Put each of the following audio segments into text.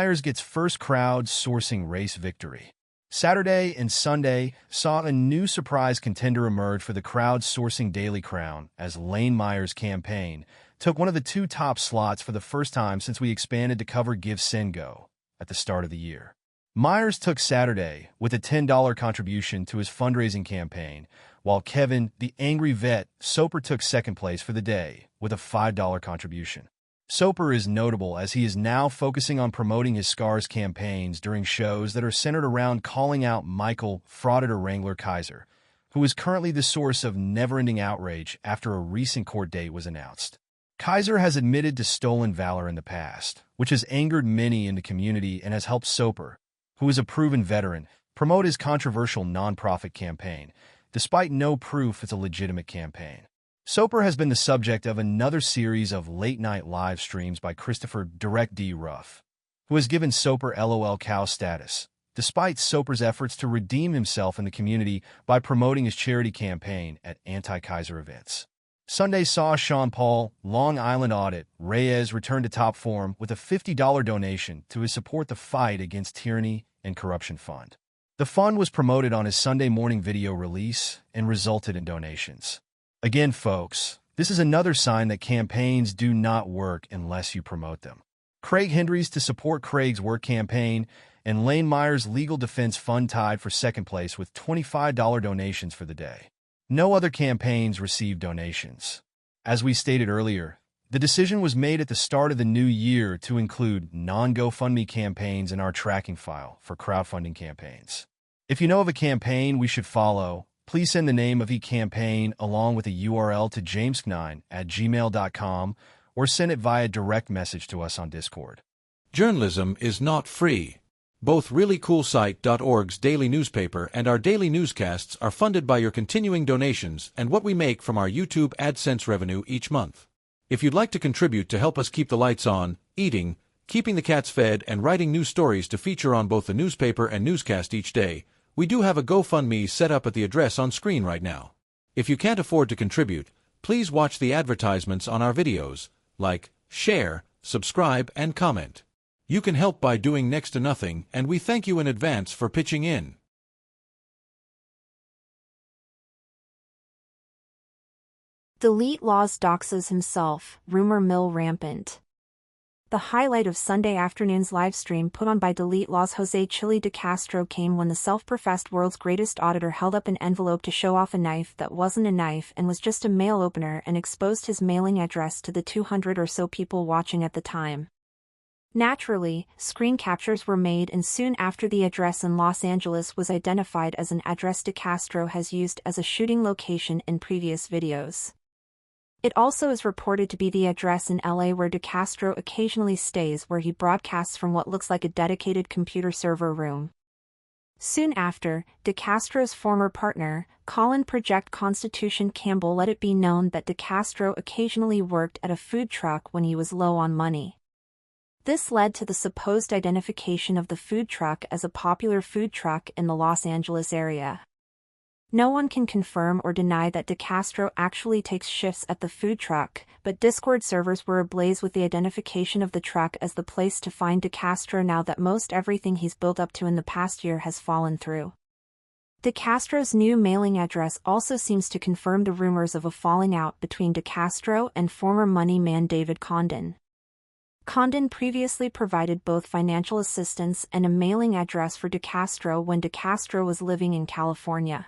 Myers gets first crowd-sourcing race victory. Saturday and Sunday saw a new surprise contender emerge for the crowd-sourcing Daily Crown as Lane Myers' campaign took one of the two top slots for the first time since we expanded to cover Give Send Go at the start of the year. Myers took Saturday with a $10 contribution to his fundraising campaign, while Kevin, the angry vet, Soper took second place for the day with a $5 contribution. Soper is notable as he is now focusing on promoting his Scars campaigns during shows that are centered around calling out Michael Frauditor Wrangler Kaiser, who is currently the source of never-ending outrage after a recent court date was announced. Kaiser has admitted to stolen valor in the past, which has angered many in the community and has helped Soper, who is a proven veteran, promote his controversial nonprofit campaign, despite no proof it's a legitimate campaign. Soper has been the subject of another series of late-night live streams by Christopher Direct D. Ruff, who has given Soper LOL cow status, despite Soper's efforts to redeem himself in the community by promoting his charity campaign at anti-Kaiser events. Sunday saw Sean Paul, Long Island Audit, Reyes return to top form with a $50 donation to his Support the Fight Against Tyranny and Corruption Fund. The fund was promoted on his Sunday morning video release and resulted in donations. Again, folks, this is another sign that campaigns do not work unless you promote them. Craig Hendry's To Support Craig's Work campaign and Lane Myers' Legal Defense Fund tied for second place with $25 donations for the day. No other campaigns received donations. As we stated earlier, the decision was made at the start of the new year to include non-GoFundMe campaigns in our tracking file for crowdfunding campaigns. If you know of a campaign we should follow, please send the name of each campaign along with a URL to james9@gmail.com or send it via direct message to us on Discord. Journalism is not free. Both ReallyCoolSite.org's daily newspaper and our daily newscasts are funded by your continuing donations and what we make from our YouTube AdSense revenue each month. If you'd like to contribute to help us keep the lights on, eating, keeping the cats fed, and writing new stories to feature on both the newspaper and newscast each day, we do have a GoFundMe set up at the address on screen right now. If you can't afford to contribute, please watch the advertisements on our videos, like, share, subscribe, and comment. You can help by doing next to nothing, and we thank you in advance for pitching in. Delete Laws doxes himself, rumor mill rampant. The highlight of Sunday afternoon's livestream put on by Delete Law's Jose Chili de Castro came when the self-professed world's greatest auditor held up an envelope to show off a knife that wasn't a knife and was just a mail opener and exposed his mailing address to the 200 or so people watching at the time. Naturally, screen captures were made and soon after the address in Los Angeles was identified as an address de Castro has used as a shooting location in previous videos. It also is reported to be the address in LA where de Castro occasionally stays, where he broadcasts from what looks like a dedicated computer server room. Soon after, de Castro's former partner, Colin Project Constitution Campbell, let it be known that de Castro occasionally worked at a food truck when he was low on money. This led to the supposed identification of the food truck as a popular food truck in the Los Angeles area. No one can confirm or deny that de Castro actually takes shifts at the food truck, but Discord servers were ablaze with the identification of the truck as the place to find de Castro now that most everything he's built up to in the past year has fallen through. De Castro's new mailing address also seems to confirm the rumors of a falling out between de Castro and former money man David Condon. Condon previously provided both financial assistance and a mailing address for de Castro when de Castro was living in California.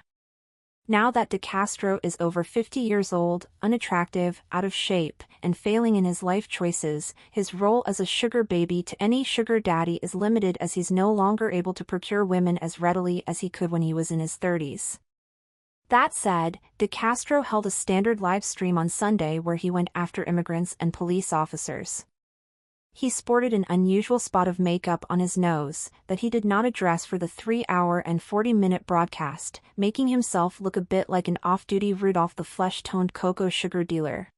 Now that de Castro is over 50 years old, unattractive, out of shape, and failing in his life choices, his role as a sugar baby to any sugar daddy is limited as he's no longer able to procure women as readily as he could when he was in his 30s. That said, de Castro held a standard live stream on Sunday where he went after immigrants and police officers. He sported an unusual spot of makeup on his nose that he did not address for the 3-hour and 40-minute broadcast, making himself look a bit like an off-duty Rudolph the Flesh-Toned Cocoa sugar dealer.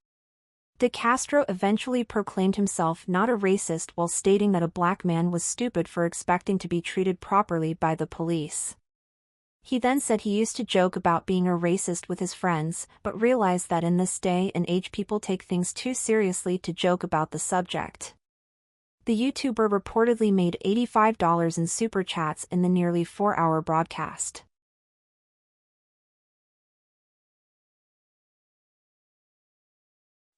De Castro eventually proclaimed himself not a racist while stating that a black man was stupid for expecting to be treated properly by the police. He then said he used to joke about being a racist with his friends, but realized that in this day and age people take things too seriously to joke about the subject. The YouTuber reportedly made $85 in super chats in the nearly 4-hour broadcast.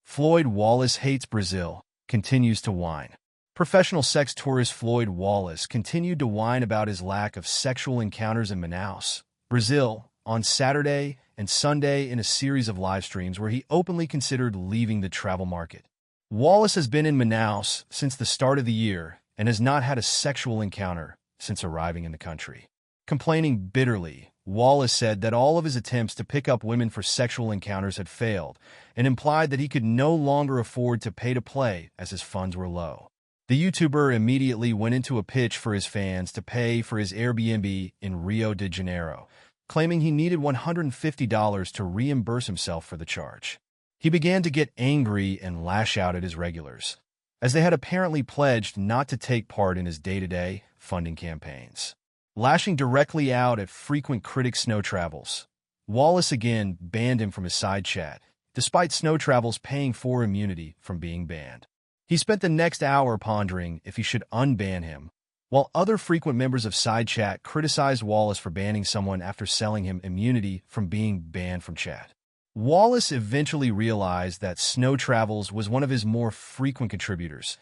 Floyd Wallace hates Brazil, continues to whine. Professional sex tourist Floyd Wallace continued to whine about his lack of sexual encounters in Manaus, Brazil, on Saturday and Sunday in a series of live streams where he openly considered leaving the travel market. Wallace has been in Manaus since the start of the year and has not had a sexual encounter since arriving in the country. Complaining bitterly, Wallace said that all of his attempts to pick up women for sexual encounters had failed and implied that he could no longer afford to pay to play as his funds were low. The YouTuber immediately went into a pitch for his fans to pay for his Airbnb in Rio de Janeiro, claiming he needed $150 to reimburse himself for the charge. He began to get angry and lash out at his regulars, as they had apparently pledged not to take part in his day-to-day funding campaigns. Lashing directly out at frequent critic Snow Travels, Wallace again banned him from his side chat, despite Snow Travels paying for immunity from being banned. He spent the next hour pondering if he should unban him, while other frequent members of side chat criticized Wallace for banning someone after selling him immunity from being banned from chat. Wallace eventually realized that Snow Travels was one of his more frequent contributors,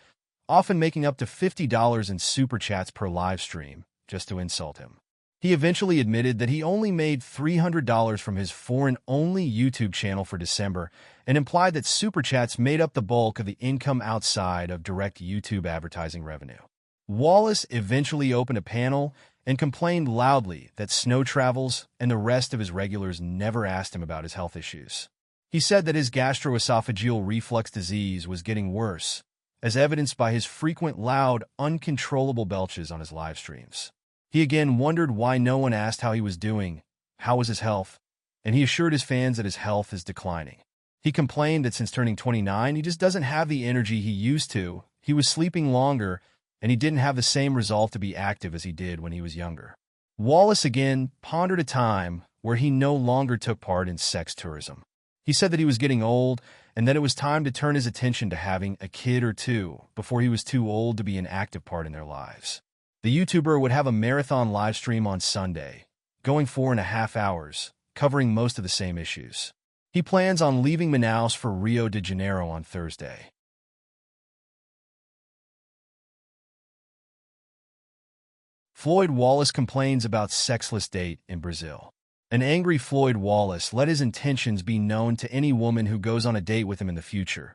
often making up to $50 in super chats per live stream, just to insult him. He eventually admitted that he only made $300 from his foreign-only YouTube channel for December and implied that super chats made up the bulk of the income outside of direct YouTube advertising revenue. Wallace eventually opened a panel and complained loudly that Snow Travels and the rest of his regulars never asked him about his health issues. He said that his gastroesophageal reflux disease was getting worse, as evidenced by his frequent loud, uncontrollable belches on his live streams. He again wondered why no one asked how he was doing, how was his health, and he assured his fans that his health is declining. He complained that since turning 29, he just doesn't have the energy he used to, he was sleeping longer, and he didn't have the same resolve to be active as he did when he was younger. Wallace again pondered a time where he no longer took part in sex tourism. He said that he was getting old and that it was time to turn his attention to having a kid or two before he was too old to be an active part in their lives. The YouTuber would have a marathon live stream on Sunday, going 4.5 hours, covering most of the same issues. He plans on leaving Manaus for Rio de Janeiro on Thursday. Floyd Wallace complains about sexless date in Brazil. An angry Floyd Wallace let his intentions be known to any woman who goes on a date with him in the future.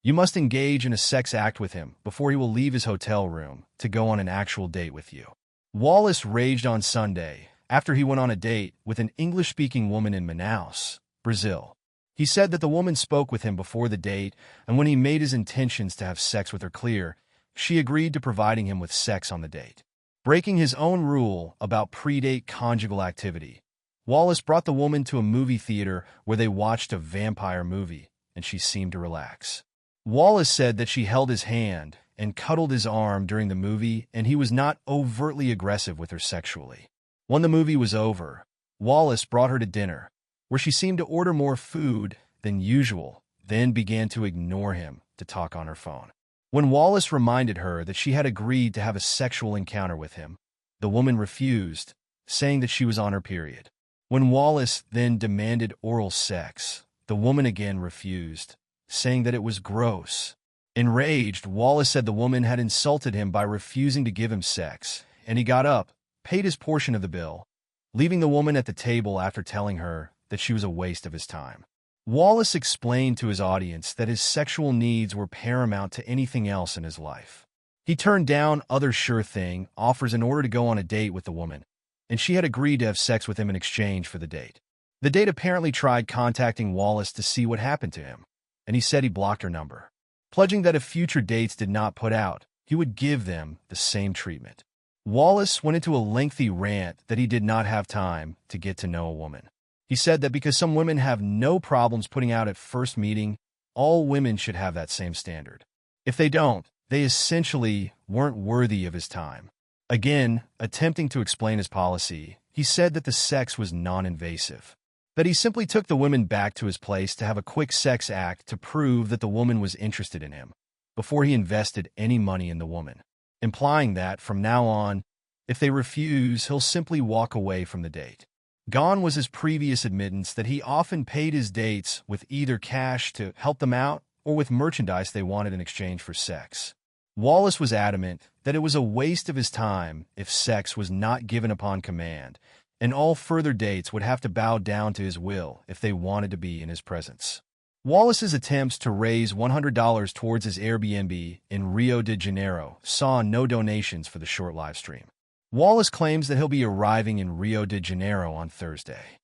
You must engage in a sex act with him before he will leave his hotel room to go on an actual date with you. Wallace raged on Sunday after he went on a date with an English-speaking woman in Manaus, Brazil. He said that the woman spoke with him before the date, and when he made his intentions to have sex with her clear, she agreed to providing him with sex on the date. Breaking his own rule about pre-date conjugal activity, Wallace brought the woman to a movie theater where they watched a vampire movie, and she seemed to relax. Wallace said that she held his hand and cuddled his arm during the movie, and he was not overtly aggressive with her sexually. When the movie was over, Wallace brought her to dinner, where she seemed to order more food than usual, then began to ignore him to talk on her phone. When Wallace reminded her that she had agreed to have a sexual encounter with him, the woman refused, saying that she was on her period. When Wallace then demanded oral sex, the woman again refused, saying that it was gross. Enraged, Wallace said the woman had insulted him by refusing to give him sex, and he got up, paid his portion of the bill, leaving the woman at the table after telling her that she was a waste of his time. Wallace explained to his audience that his sexual needs were paramount to anything else in his life. He turned down other sure thing offers in order to go on a date with the woman, and she had agreed to have sex with him in exchange for the date. The date apparently tried contacting Wallace to see what happened to him, and he said he blocked her number, pledging that if future dates did not put out, he would give them the same treatment. Wallace went into a lengthy rant that he did not have time to get to know a woman. He said that because some women have no problems putting out at first meeting, all women should have that same standard. If they don't, they essentially weren't worthy of his time. Again, attempting to explain his policy, he said that the sex was non-invasive, that he simply took the women back to his place to have a quick sex act to prove that the woman was interested in him, before he invested any money in the woman, implying that, from now on, if they refuse, he'll simply walk away from the date. Gone was his previous admittance that he often paid his dates with either cash to help them out or with merchandise they wanted in exchange for sex. Wallace was adamant that it was a waste of his time if sex was not given upon command, and all further dates would have to bow down to his will if they wanted to be in his presence. Wallace's attempts to raise $100 towards his Airbnb in Rio de Janeiro saw no donations for the short live stream. Wallace claims that he'll be arriving in Rio de Janeiro on Thursday.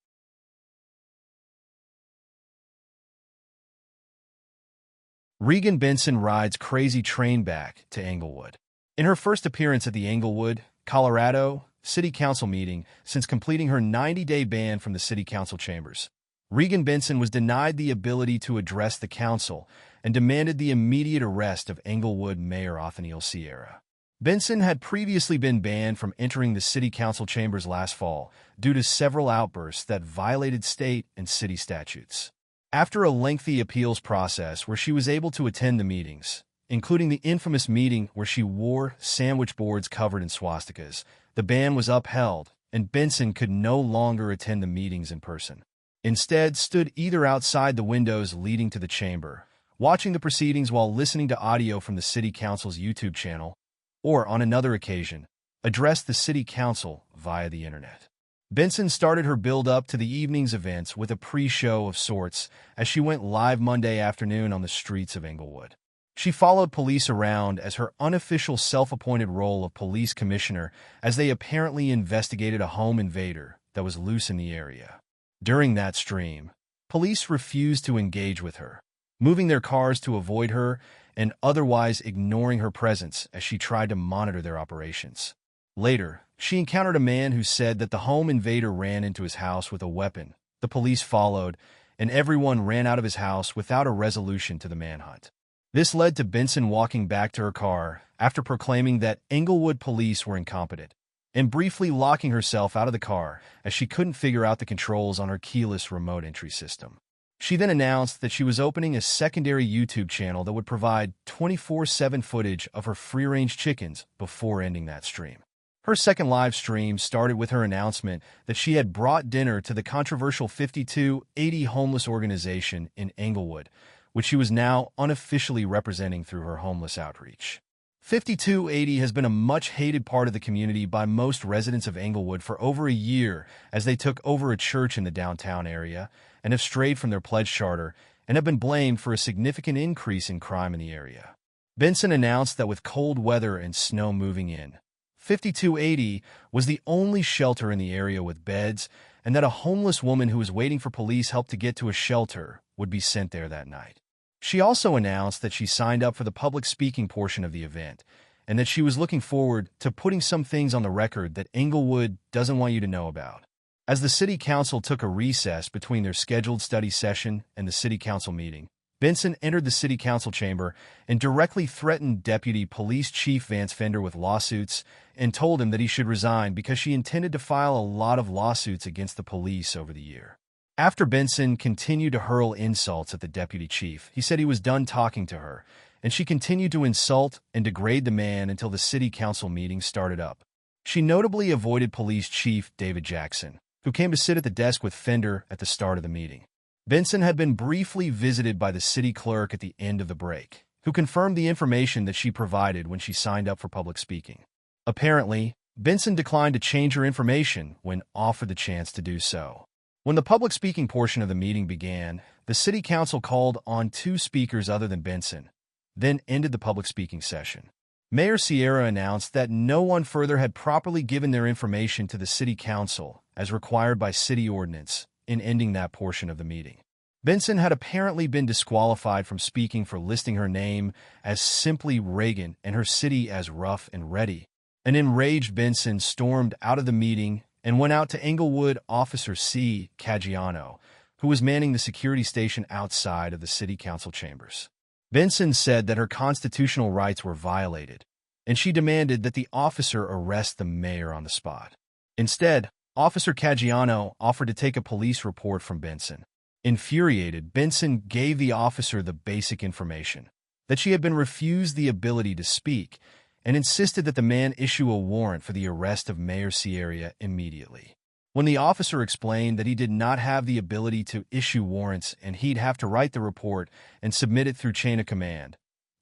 Regan Benson rides crazy train back to Englewood. In her first appearance at the Englewood, Colorado, City Council meeting since completing her 90-day ban from the City Council chambers, Regan Benson was denied the ability to address the council and demanded the immediate arrest of Englewood Mayor Othniel Sierra. Benson had previously been banned from entering the City Council chambers last fall due to several outbursts that violated state and city statutes. After a lengthy appeals process where she was able to attend the meetings, including the infamous meeting where she wore sandwich boards covered in swastikas, the ban was upheld, and Benson could no longer attend the meetings in person. Instead, stood either outside the windows leading to the chamber, watching the proceedings while listening to audio from the City Council's YouTube channel, or, on another occasion, addressed the City Council via the internet. Benson started her build-up to the evening's events with a pre-show of sorts as she went live Monday afternoon on the streets of Englewood. She followed police around as her unofficial self-appointed role of police commissioner as they apparently investigated a home invader that was loose in the area. During that stream, police refused to engage with her, moving their cars to avoid her and otherwise ignoring her presence as she tried to monitor their operations. Later, she encountered a man who said that the home invader ran into his house with a weapon. The police followed, and everyone ran out of his house without a resolution to the manhunt. This led to Benson walking back to her car after proclaiming that Englewood police were incompetent, and briefly locking herself out of the car as she couldn't figure out the controls on her keyless remote entry system. She then announced that she was opening a secondary YouTube channel that would provide 24/7 footage of her free-range chickens before ending that stream. Her second live stream started with her announcement that she had brought dinner to the controversial 5280 homeless organization in Englewood, which she was now unofficially representing through her homeless outreach. 5280 has been a much-hated part of the community by most residents of Englewood for over a year as they took over a church in the downtown area and have strayed from their pledge charter and have been blamed for a significant increase in crime in the area. Benson announced that with cold weather and snow moving in, 5280 was the only shelter in the area with beds, and that a homeless woman who was waiting for police help to get to a shelter would be sent there that night. She also announced that she signed up for the public speaking portion of the event, and that she was looking forward to putting some things on the record that Englewood doesn't want you to know about. As the City Council took a recess between their scheduled study session and the City Council meeting, Benson entered the City Council chamber and directly threatened Deputy Police Chief Vance Fender with lawsuits and told him that he should resign because she intended to file a lot of lawsuits against the police over the year. After Benson continued to hurl insults at the deputy chief, he said he was done talking to her, and she continued to insult and degrade the man until the City Council meeting started up. She notably avoided Police Chief David Jackson, who came to sit at the desk with Fender at the start of the meeting. Benson had been briefly visited by the city clerk at the end of the break, who confirmed the information that she provided when she signed up for public speaking. Apparently, Benson declined to change her information when offered the chance to do so. When the public speaking portion of the meeting began, the City Council called on two speakers other than Benson, then ended the public speaking session. Mayor Sierra announced that no one further had properly given their information to the City Council, as required by city ordinance, in ending that portion of the meeting. Benson had apparently been disqualified from speaking for listing her name as simply Reagan and her city as Rough and Ready. An enraged Benson stormed out of the meeting and went out to Englewood Officer C. Caggiano, who was manning the security station outside of the City Council chambers. Benson said that her constitutional rights were violated, and she demanded that the officer arrest the mayor on the spot. Instead, Officer Caggiano offered to take a police report from Benson. Infuriated, Benson gave the officer the basic information. that she had been refused the ability to speak, and insisted that the man issue a warrant for the arrest of Mayor Sierra immediately. When the officer explained that he did not have the ability to issue warrants and he'd have to write the report and submit it through chain of command,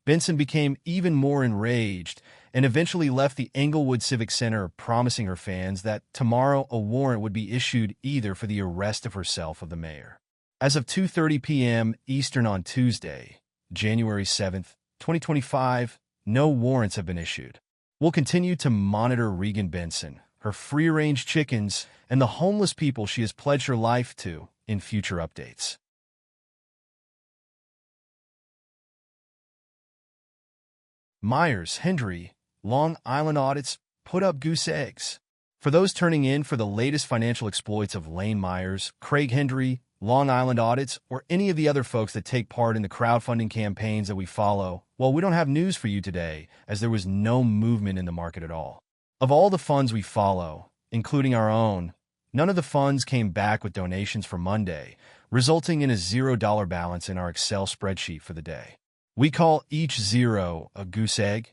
Benson became even more enraged and eventually left the Englewood Civic Center, promising her fans that tomorrow a warrant would be issued either for the arrest of herself or the mayor. As of 2:30 p.m. Eastern on Tuesday, January 7th, 2025, no warrants have been issued. We'll continue to monitor Regan Benson, her free-range chickens, and the homeless people she has pledged her life to in future updates. Myers Hendry, Long Island audits put up goose eggs. For those turning in for the latest financial exploits of Lane Myers, Craig Hendry, Long Island audits, or any of the other folks that take part in the crowdfunding campaigns that we follow, well, we don't have news for you today, as there was no movement in the market at all. Of all the funds we follow, including our own, none of the funds came back with donations for Monday, resulting in a $0 balance in our Excel spreadsheet for the day. We call each zero a goose egg,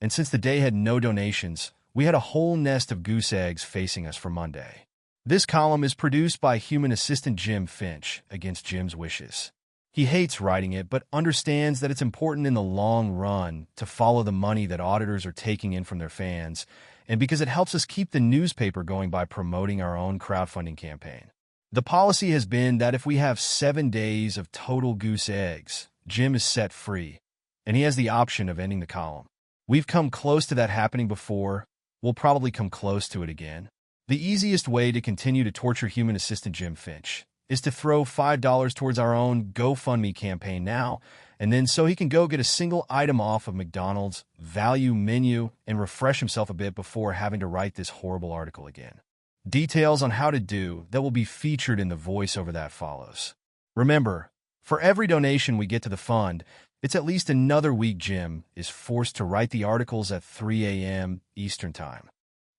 and since the day had no donations, we had a whole nest of goose eggs facing us for Monday. This column is produced by human assistant Jim Finch against Jim's wishes. He hates writing it, but understands that it's important in the long run to follow the money that auditors are taking in from their fans, and because it helps us keep the newspaper going by promoting our own crowdfunding campaign. The policy has been that if we have 7 days of total goose eggs, Jim is set free, and he has the option of ending the column. We've come close to that happening before. We'll probably come close to it again. The easiest way to continue to torture human assistant Jim Finch is to throw $5 towards our own GoFundMe campaign now, and then so he can go get a single item off of McDonald's value menu and refresh himself a bit before having to write this horrible article again. Details on how to do that will be featured in the voiceover that follows. Remember, for every donation we get to the fund, it's at least another week Jim is forced to write the articles at 3 a.m. Eastern Time.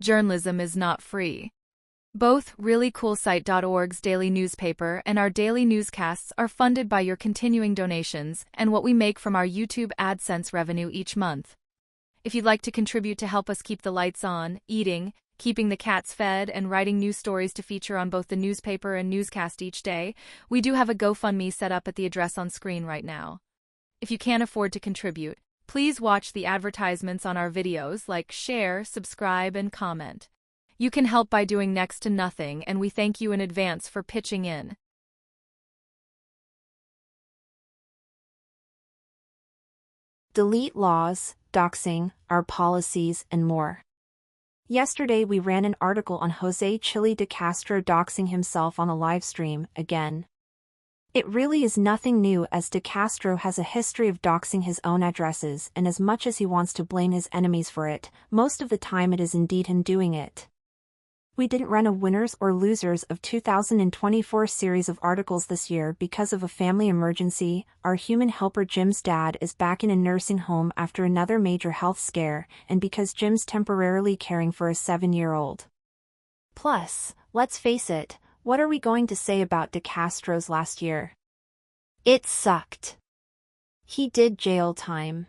Journalism is not free. Both ReallyCoolSite.org's daily newspaper and our daily newscasts are funded by your continuing donations and what we make from our YouTube AdSense revenue each month. If you'd like to contribute to help us keep the lights on, eating, keeping the cats fed, and writing news stories to feature on both the newspaper and newscast each day, we do have a GoFundMe set up at the address on screen right now. If you can't afford to contribute, please watch the advertisements on our videos, like share, subscribe, and comment. You can help by doing next to nothing, and we thank you in advance for pitching in. Delete laws, doxing, our policies, and more. Yesterday we ran an article on Jose Chili de Castro doxing himself on a live stream again. It really is nothing new, as de Castro has a history of doxing his own addresses, and as much as he wants to blame his enemies for it, most of the time it is indeed him doing it. We didn't run a winners or losers of 2024 series of articles this year because of a family emergency. Our human helper Jim's dad is back in a nursing home after another major health scare, and because Jim's temporarily caring for a 7-year-old. Plus, let's face it, what are we going to say about de Castro's last year? It sucked. He did jail time.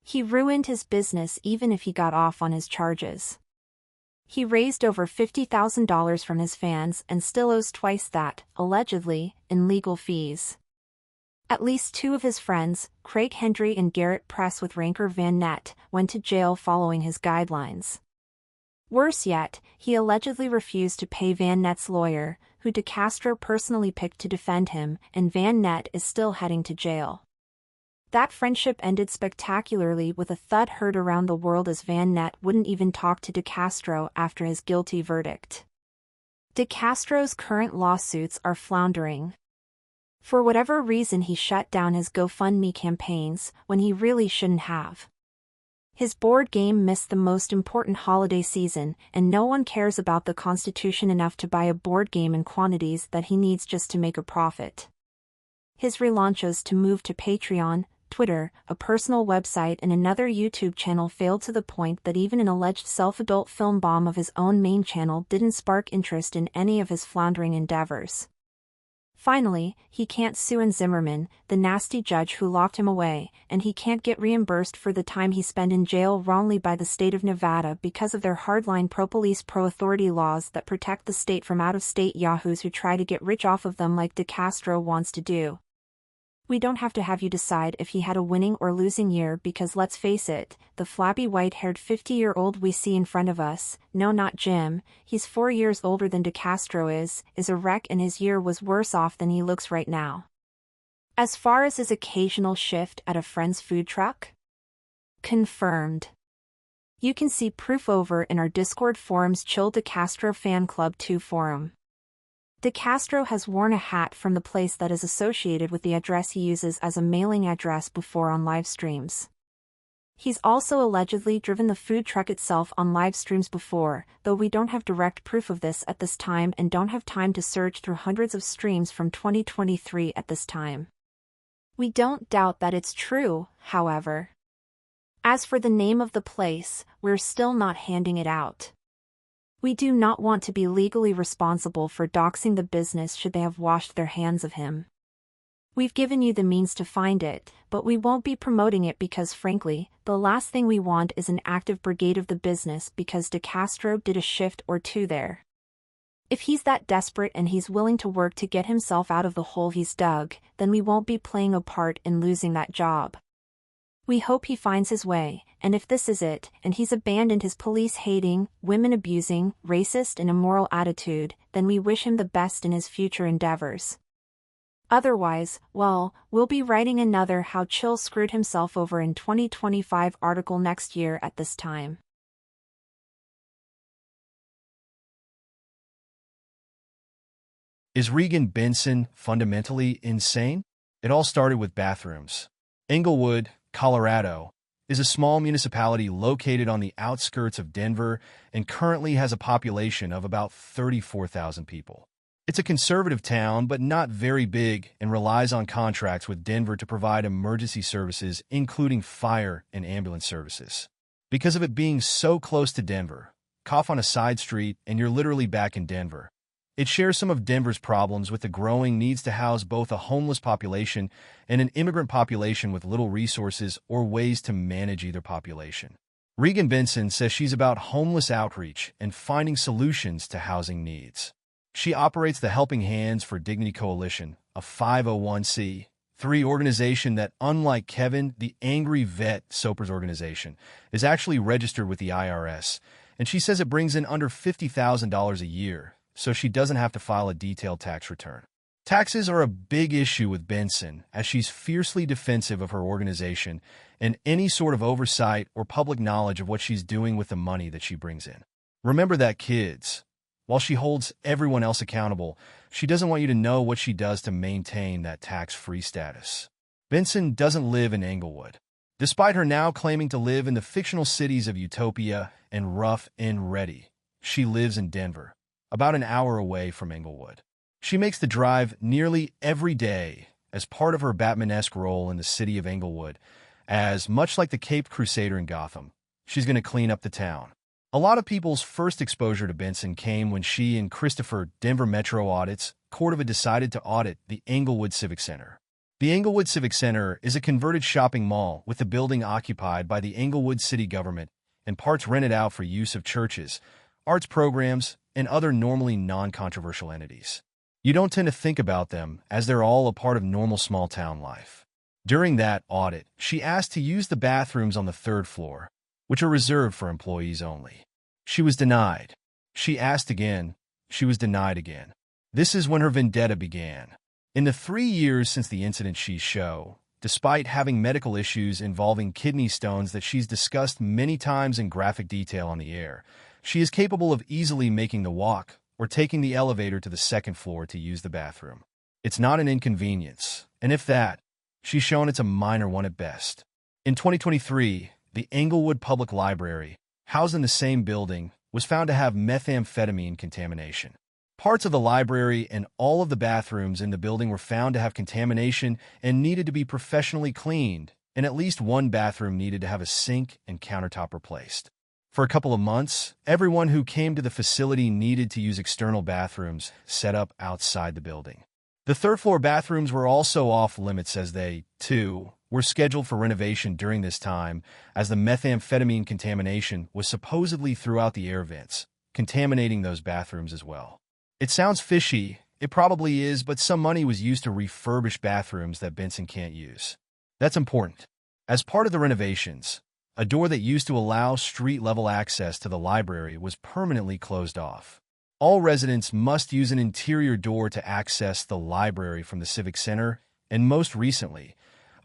He ruined his business even if he got off on his charges. He raised over $50,000 from his fans and still owes twice that, allegedly, in legal fees. At least 2 of his friends, Craig Hendry and Garrett Press with Ranker Van Nett, went to jail following his guidelines. Worse yet, he allegedly refused to pay Van Nett's lawyer, who de Castro personally picked to defend him, and Van Nett is still heading to jail. That friendship ended spectacularly with a thud heard around the world as Van Nett wouldn't even talk to de Castro after his guilty verdict. De Castro's current lawsuits are floundering. For whatever reason, he shut down his GoFundMe campaigns when he really shouldn't have. His board game missed the most important holiday season, and no one cares about the Constitution enough to buy a board game in quantities that he needs just to make a profit. His relaunches to move to Patreon, Twitter, a personal website, and another YouTube channel failed to the point that even an alleged self-adult film bomb of his own main channel didn't spark interest in any of his floundering endeavors. Finally, he can't sue Zimmerman, the nasty judge who locked him away, and he can't get reimbursed for the time he spent in jail wrongly by the state of Nevada because of their hardline pro-police pro-authority laws that protect the state from out-of-state yahoos who try to get rich off of them like DeCastro wants to do. We don't have to have you decide if he had a winning or losing year because let's face it, the flabby white-haired 50-year-old we see in front of us, no not Jim, he's 4 years older than DeCastro is a wreck and his year was worse off than he looks right now. As far as his occasional shift at a friend's food truck? Confirmed. You can see proof over in our Discord forum's Chill DeCastro Fan Club 2 forum. DeCastro has worn a hat from the place that is associated with the address he uses as a mailing address before on live streams. He's also allegedly driven the food truck itself on live streams before, though we don't have direct proof of this at this time and don't have time to search through hundreds of streams from 2023 at this time. We don't doubt that it's true, however. As for the name of the place, we're still not handing it out. We do not want to be legally responsible for doxing the business should they have washed their hands of him. We've given you the means to find it, but we won't be promoting it because frankly, the last thing we want is an active brigade of the business because DeCastro did a shift or two there. If he's that desperate and he's willing to work to get himself out of the hole he's dug, then we won't be playing a part in losing that job. We hope he finds his way, and if this is it, and he's abandoned his police-hating, women-abusing, racist and immoral attitude, then we wish him the best in his future endeavors. Otherwise, well, we'll be writing another How Chill Screwed Himself Over in 2025 article next year at this time. Is Regan Benson fundamentally insane? It all started with bathrooms. Englewood, Colorado, is a small municipality located on the outskirts of Denver and currently has a population of about 34,000 people. It's a conservative town, but not very big, and relies on contracts with Denver to provide emergency services, including fire and ambulance services. Because of it being so close to Denver, cough on a side street and you're literally back in Denver. It shares some of Denver's problems with the growing needs to house both a homeless population and an immigrant population with little resources or ways to manage either population. Regan Benson says she's about homeless outreach and finding solutions to housing needs. She operates the Helping Hands for Dignity Coalition, a 501c3 organization that, unlike Kevin, the Angry Vet Soper's organization, is actually registered with the IRS, and she says it brings in under $50,000 a year, so she doesn't have to file a detailed tax return. Taxes are a big issue with Benson, as she's fiercely defensive of her organization and any sort of oversight or public knowledge of what she's doing with the money that she brings in. Remember that, kids. While she holds everyone else accountable, she doesn't want you to know what she does to maintain that tax-free status. Benson doesn't live in Englewood. Despite her now claiming to live in the fictional cities of Utopia and Rough and Ready, she lives in Denver, about an hour away from Englewood. She makes the drive nearly every day as part of her Batman-esque role in the city of Englewood, as, much like the Caped Crusader in Gotham, she's going to clean up the town. A lot of people's first exposure to Benson came when she and Christopher, Denver Metro Audits, Cordova decided to audit the Englewood Civic Center. The Englewood Civic Center is a converted shopping mall with the building occupied by the Englewood city government and parts rented out for use of churches, arts programs, and other normally non-controversial entities. You don't tend to think about them as they're all a part of normal small-town life. During that audit, she asked to use the bathrooms on the third floor, which are reserved for employees only. She was denied. She asked again. She was denied again. This is when her vendetta began. In the 3 years since the incident she show, despite having medical issues involving kidney stones that she's discussed many times in graphic detail on the air, she is capable of easily making the walk or taking the elevator to the second floor to use the bathroom. It's not an inconvenience, and if that, she's shown it's a minor one at best. In 2023, the Englewood Public Library, housed in the same building, was found to have methamphetamine contamination. Parts of the library and all of the bathrooms in the building were found to have contamination and needed to be professionally cleaned, and at least one bathroom needed to have a sink and countertop replaced. For a couple of months, everyone who came to the facility needed to use external bathrooms set up outside the building. The third-floor bathrooms were also off-limits as they, too, were scheduled for renovation during this time, as the methamphetamine contamination was supposedly throughout the air vents, contaminating those bathrooms as well. It sounds fishy, it probably is, but some money was used to refurbish bathrooms that Benson can't use. That's important. As part of the renovations, a door that used to allow street-level access to the library was permanently closed off. All residents must use an interior door to access the library from the Civic Center, and most recently,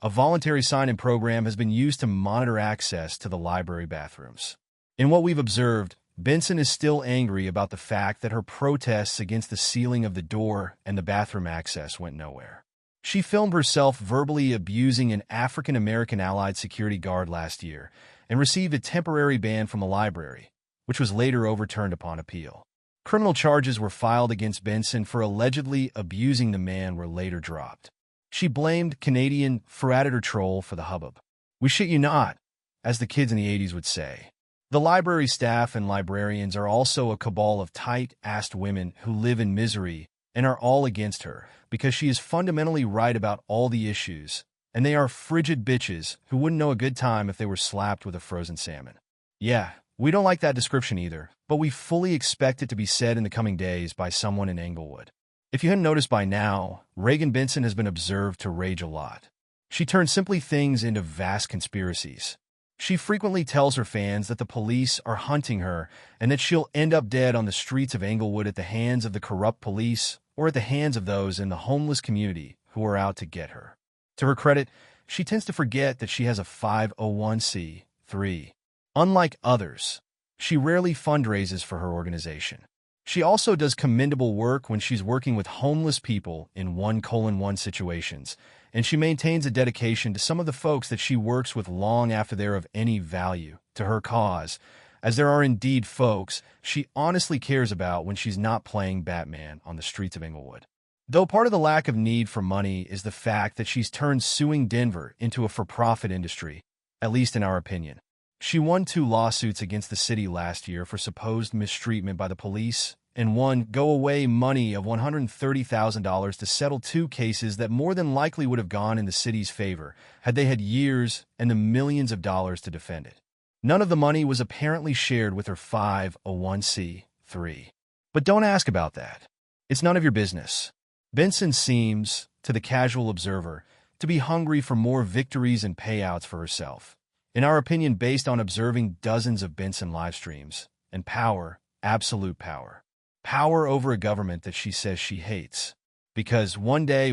a voluntary sign-in program has been used to monitor access to the library bathrooms. In what we've observed, Benson is still angry about the fact that her protests against the sealing of the door and the bathroom access went nowhere. She filmed herself verbally abusing an African-American Allied security guard last year and received a temporary ban from the library, which was later overturned upon appeal. Criminal charges were filed against Benson for allegedly abusing the man were later dropped. She blamed Canadian Predator Troll for the hubbub. We shit you not, as the kids in the 80s would say. The library staff and librarians are also a cabal of tight-assed women who live in misery and are all against her because she is fundamentally right about all the issues, and they are frigid bitches who wouldn't know a good time if they were slapped with a frozen salmon. Yeah, we don't like that description either, but we fully expect it to be said in the coming days by someone in Englewood. If you hadn't noticed by now, Reagan Benson has been observed to rage a lot. She turns simply things into vast conspiracies. She frequently tells her fans that the police are hunting her and that she'll end up dead on the streets of Englewood at the hands of the corrupt police or at the hands of those in the homeless community who are out to get her. To her credit, she tends to forget that she has a 501c3. Unlike others, she rarely fundraises for her organization. She also does commendable work when she's working with homeless people in 1:1 situations, and she maintains a dedication to some of the folks that she works with long after they're of any value to her cause, as there are indeed folks she honestly cares about when she's not playing Batman on the streets of Englewood. Though part of the lack of need for money is the fact that she's turned suing Denver into a for-profit industry, at least in our opinion. She won 2 lawsuits against the city last year for supposed mistreatment by the police, and won go-away money of $130,000 to settle 2 cases that more than likely would have gone in the city's favor had they had years and the millions of dollars to defend it. None of the money was apparently shared with her 501c3. But don't ask about that. It's none of your business. Benson seems, to the casual observer, to be hungry for more victories and payouts for herself. In our opinion, based on observing dozens of Benson live streams, and power, absolute power. Power over a government that she says she hates. Because one day,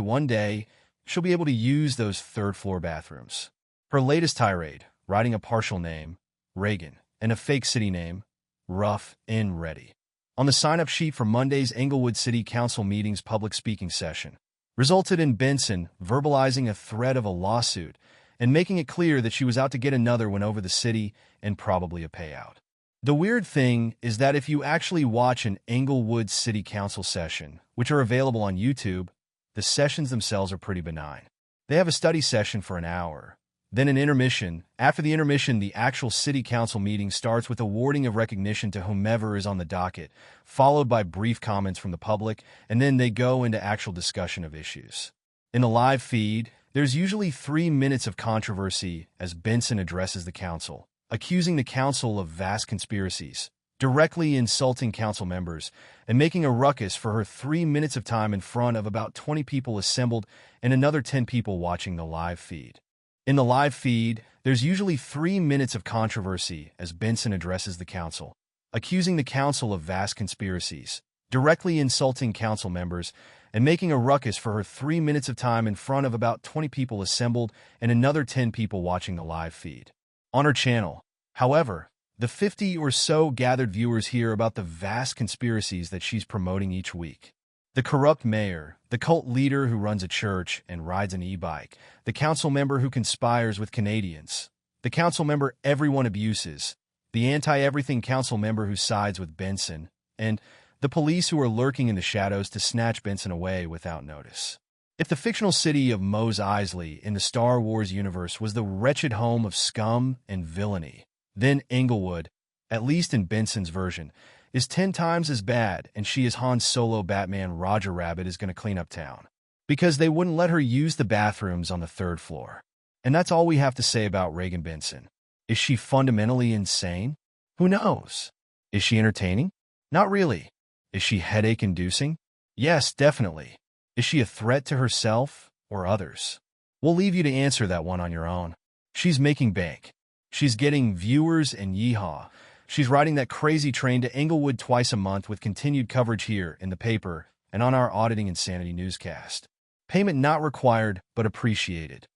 she'll be able to use those third-floor bathrooms. Her latest tirade, writing a partial name, Reagan, and a fake city name, Rough and Ready, on the sign-up sheet for Monday's Englewood City Council meeting's public speaking session, resulted in Benson verbalizing a threat of a lawsuit and making it clear that she was out to get another one over the city and probably a payout. The weird thing is that if you actually watch an Englewood City Council session, which are available on YouTube, the sessions themselves are pretty benign. They have a study session for an hour, then an intermission. After the intermission, the actual City Council meeting starts with awarding of recognition to whomever is on the docket, followed by brief comments from the public, and then they go into actual discussion of issues. In the live feed, there's usually 3 minutes of controversy as Benson addresses the council, accusing the council of vast conspiracies, directly insulting council members, and making a ruckus for her 3 minutes of time in front of about 20 people assembled and another 10 people watching the live feed. In the live feed, there's usually 3 minutes of controversy as Benson addresses the council, accusing the council of vast conspiracies, directly insulting council members, and making a ruckus for her 3 minutes of time in front of about 20 people assembled and another 10 people watching the live feed. On her channel, however, the 50 or so gathered viewers hear about the vast conspiracies that she's promoting each week. The corrupt mayor, the cult leader who runs a church and rides an e-bike, the council member who conspires with Canadians, the council member everyone abuses, the anti-everything council member who sides with Benson, and the police who are lurking in the shadows to snatch Benson away without notice. If the fictional city of Mos Eisley in the Star Wars universe was the wretched home of scum and villainy, then Englewood, at least in Benson's version, is 10 times as bad, and she as Han Solo Batman Roger Rabbit is going to clean up town. because they wouldn't let her use the bathrooms on the third floor. And that's all we have to say about Reagan Benson. Is she fundamentally insane? Who knows? Is she entertaining? Not really. Is she headache-inducing? Yes, definitely. Is she a threat to herself or others? We'll leave you to answer that one on your own. She's making bank. She's getting viewers and yeehaw. She's riding that crazy train to Englewood twice a month with continued coverage here in the paper and on our Auditing Insanity newscast. Payment not required, but appreciated.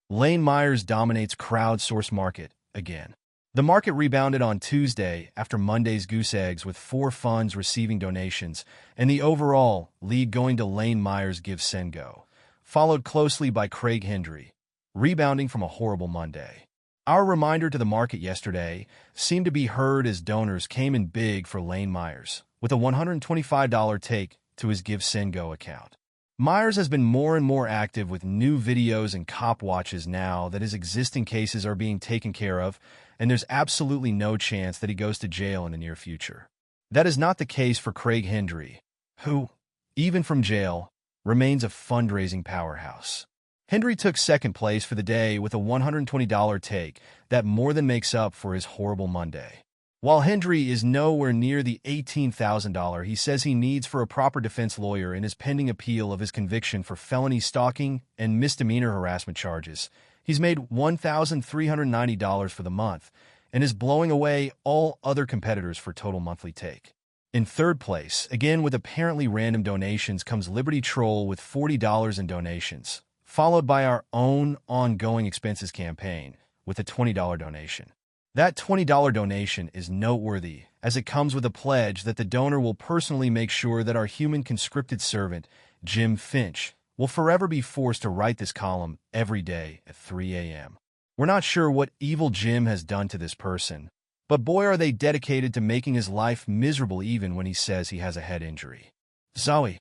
Lane Myers dominates crowdsource market again. The market rebounded on Tuesday after Monday's goose eggs with 4 funds receiving donations and the overall lead going to Lane Myers Give Send Go, followed closely by Craig Hendry, rebounding from a horrible Monday. Our reminder to the market yesterday seemed to be heard as donors came in big for Lane Myers, with a $125 take to his Give Send Go account. Myers has been more and more active with new videos and cop watches now that his existing cases are being taken care of, and there's absolutely no chance that he goes to jail in the near future. That is not the case for Craig Hendry, who, even from jail, remains a fundraising powerhouse. Hendry took second place for the day with a $120 take that more than makes up for his horrible Monday. While Hendry is nowhere near the $18,000 he says he needs for a proper defense lawyer in his pending appeal of his conviction for felony stalking and misdemeanor harassment charges, he's made $1,390 for the month and is blowing away all other competitors for total monthly take. In third place, again with apparently random donations, comes Liberty Troll with $40 in donations, followed by our own ongoing expenses campaign with a $20 donation. That $20 donation is noteworthy as it comes with a pledge that the donor will personally make sure that our human conscripted servant, Jim Finch, will forever be forced to write this column every day at 3 a.m. We're not sure what evil Jim has done to this person, but boy are they dedicated to making his life miserable even when he says he has a head injury. Zoe.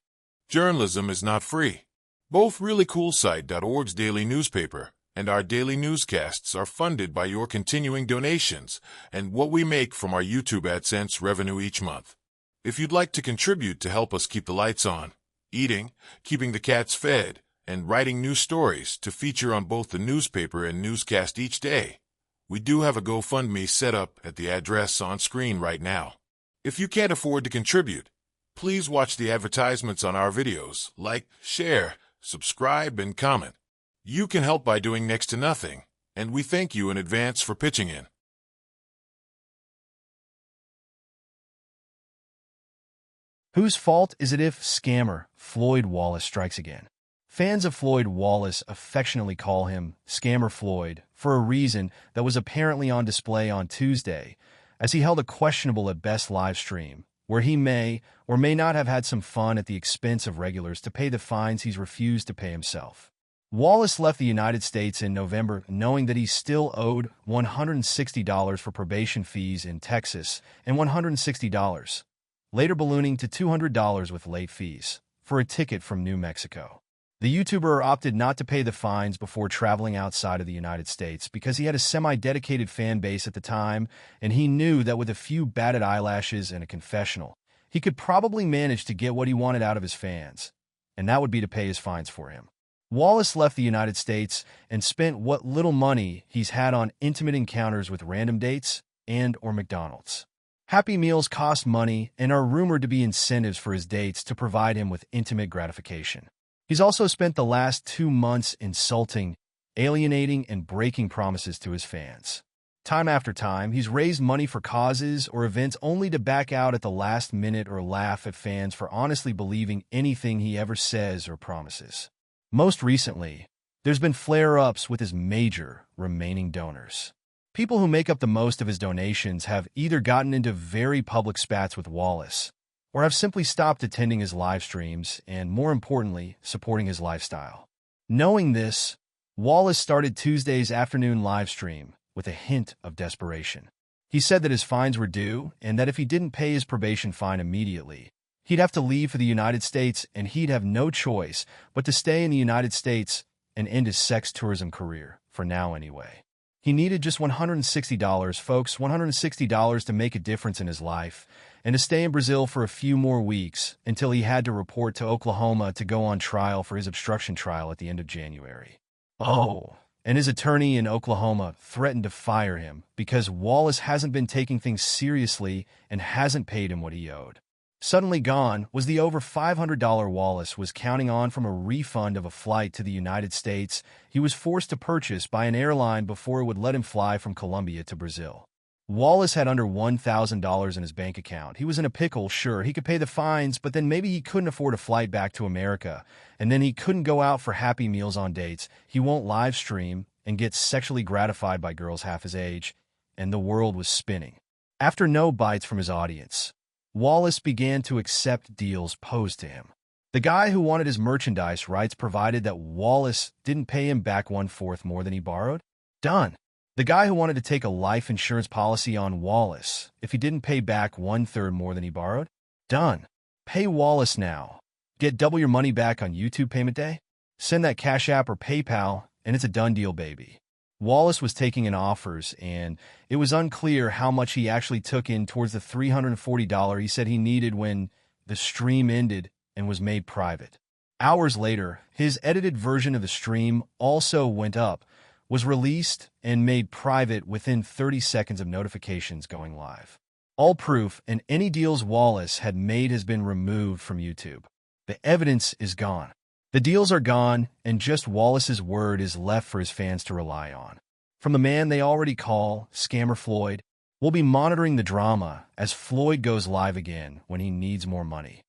Journalism is not free. Both ReallyCoolSite.org's daily newspaper and our daily newscasts are funded by your continuing donations and what we make from our YouTube AdSense revenue each month. If you'd like to contribute to help us keep the lights on, eating, keeping the cats fed, and writing new stories to feature on both the newspaper and newscast each day, we do have a GoFundMe set up at the address on screen right now. If you can't afford to contribute, please watch the advertisements on our videos, like, share, subscribe, and comment. You can help by doing next to nothing, and we thank you in advance for pitching in. Whose fault is it if scammer Floyd Wallace strikes again? Fans of Floyd Wallace affectionately call him Scammer Floyd for a reason that was apparently on display on Tuesday, as he held a questionable at best live stream, where he may or may not have had some fun at the expense of regulars to pay the fines he's refused to pay himself. Wallace left the United States in November knowing that he still owed $160 for probation fees in Texas and $160, later ballooning to $200 with late fees, for a ticket from New Mexico. The YouTuber opted not to pay the fines before traveling outside of the United States because he had a semi-dedicated fan base at the time, and he knew that with a few batted eyelashes and a confessional, he could probably manage to get what he wanted out of his fans, and that would be to pay his fines for him. Wallace left the United States and spent what little money he's had on intimate encounters with random dates and or McDonald's. Happy Meals cost money and are rumored to be incentives for his dates to provide him with intimate gratification. He's also spent the last 2 months insulting, alienating, and breaking promises to his fans. Time after time, he's raised money for causes or events only to back out at the last minute or laugh at fans for honestly believing anything he ever says or promises. Most recently, there's been flare-ups with his major remaining donors. People who make up the most of his donations have either gotten into very public spats with Wallace or have simply stopped attending his live streams and, more importantly, supporting his lifestyle. Knowing this, Wallace started Tuesday's afternoon live stream with a hint of desperation. He said that his fines were due and that if he didn't pay his probation fine immediately, he'd have to leave for the United States and he'd have no choice but to stay in the United States and end his sex tourism career, for now anyway. He needed just $160, folks, $160 to make a difference in his life, and to stay in Brazil for a few more weeks until he had to report to Oklahoma to go on trial for his obstruction trial at the end of January. Oh, and his attorney in Oklahoma threatened to fire him because Wallace hasn't been taking things seriously and hasn't paid him what he owed. Suddenly gone was the over $500 Wallace was counting on from a refund of a flight to the United States he was forced to purchase by an airline before it would let him fly from Colombia to Brazil. Wallace had under $1,000 in his bank account. He was in a pickle, sure, he could pay the fines, but then maybe he couldn't afford a flight back to America, and then he couldn't go out for happy meals on dates, he won't live stream and get sexually gratified by girls half his age, and the world was spinning. After no bites from his audience, Wallace began to accept deals posed to him. The guy who wanted his merchandise rights provided that Wallace didn't pay him back 1/4 more than he borrowed? Done. The guy who wanted to take a life insurance policy on Wallace if he didn't pay back 1/3 more than he borrowed? Done. Pay Wallace now. Get double your money back on YouTube payment day? Send that Cash App or PayPal, and it's a done deal, baby. Wallace was taking in offers, and it was unclear how much he actually took in towards the $340 he said he needed when the stream ended and was made private. Hours later, his edited version of the stream also went up, was released, and made private within 30 seconds of notifications going live. All proof and any deals Wallace had made has been removed from YouTube. The evidence is gone. The deals are gone, and just Wallace's word is left for his fans to rely on. From the man they already call Scammer Floyd, we'll be monitoring the drama as Floyd goes live again when he needs more money.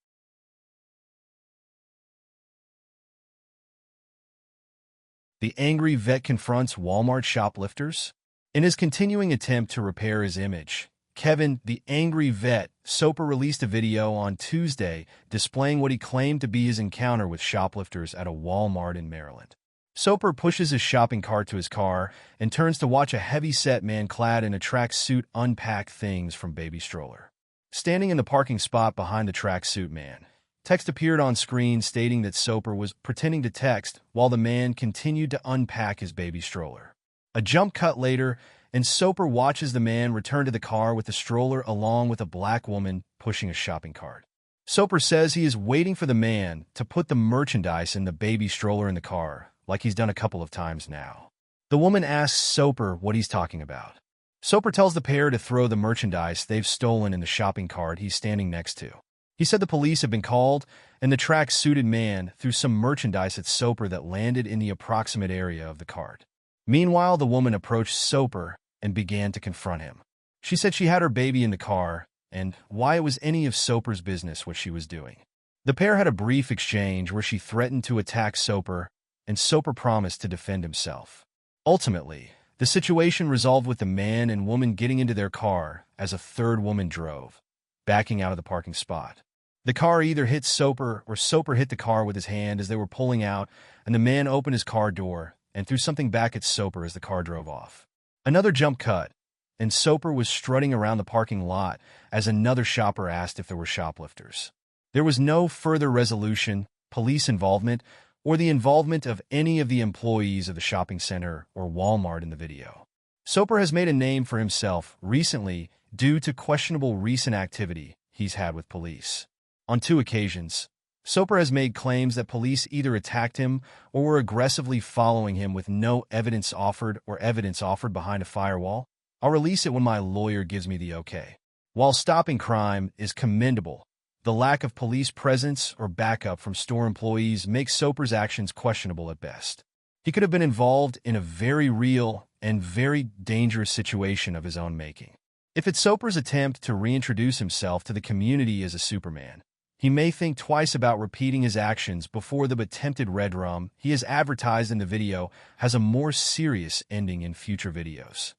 The angry vet confronts Walmart shoplifters. In his continuing attempt to repair his image, Kevin, the angry vet, Soper released a video on Tuesday displaying what he claimed to be his encounter with shoplifters at a Walmart in Maryland. Soper pushes his shopping cart to his car and turns to watch a heavy-set man clad in a tracksuit unpack things from baby stroller. Standing in the parking spot behind the tracksuit man, text appeared on screen stating that Soper was pretending to text while the man continued to unpack his baby stroller. A jump cut later, and Soper watches the man return to the car with the stroller along with a black woman pushing a shopping cart. Soper says he is waiting for the man to put the merchandise in the baby stroller in the car, like he's done a couple of times now. The woman asks Soper what he's talking about. Soper tells the pair to throw the merchandise they've stolen in the shopping cart he's standing next to. He said the police have been called, and the track-suited man threw some merchandise at Soper that landed in the approximate area of the cart. Meanwhile, the woman approached Soper and began to confront him. She said she had her baby in the car, and why it was any of Soper's business what she was doing. The pair had a brief exchange where she threatened to attack Soper, and Soper promised to defend himself. Ultimately, the situation resolved with the man and woman getting into their car as a third woman drove, backing out of the parking spot. The car either hit Soper or Soper hit the car with his hand as they were pulling out, and the man opened his car door and threw something back at Soper as the car drove off. Another jump cut, and Soper was strutting around the parking lot as another shopper asked if there were shoplifters. There was no further resolution, police involvement, or the involvement of any of the employees of the shopping center or Walmart in the video. Soper has made a name for himself recently due to questionable recent activity he's had with police. On 2 occasions, Soper has made claims that police either attacked him or were aggressively following him with no evidence offered or evidence offered behind a firewall. I'll release it when my lawyer gives me the okay. While stopping crime is commendable, the lack of police presence or backup from store employees makes Soper's actions questionable at best. He could have been involved in a very real and very dangerous situation of his own making. If it's Soper's attempt to reintroduce himself to the community as a Superman, he may think twice about repeating his actions before the attempted red rum he has advertised in the video has a more serious ending in future videos.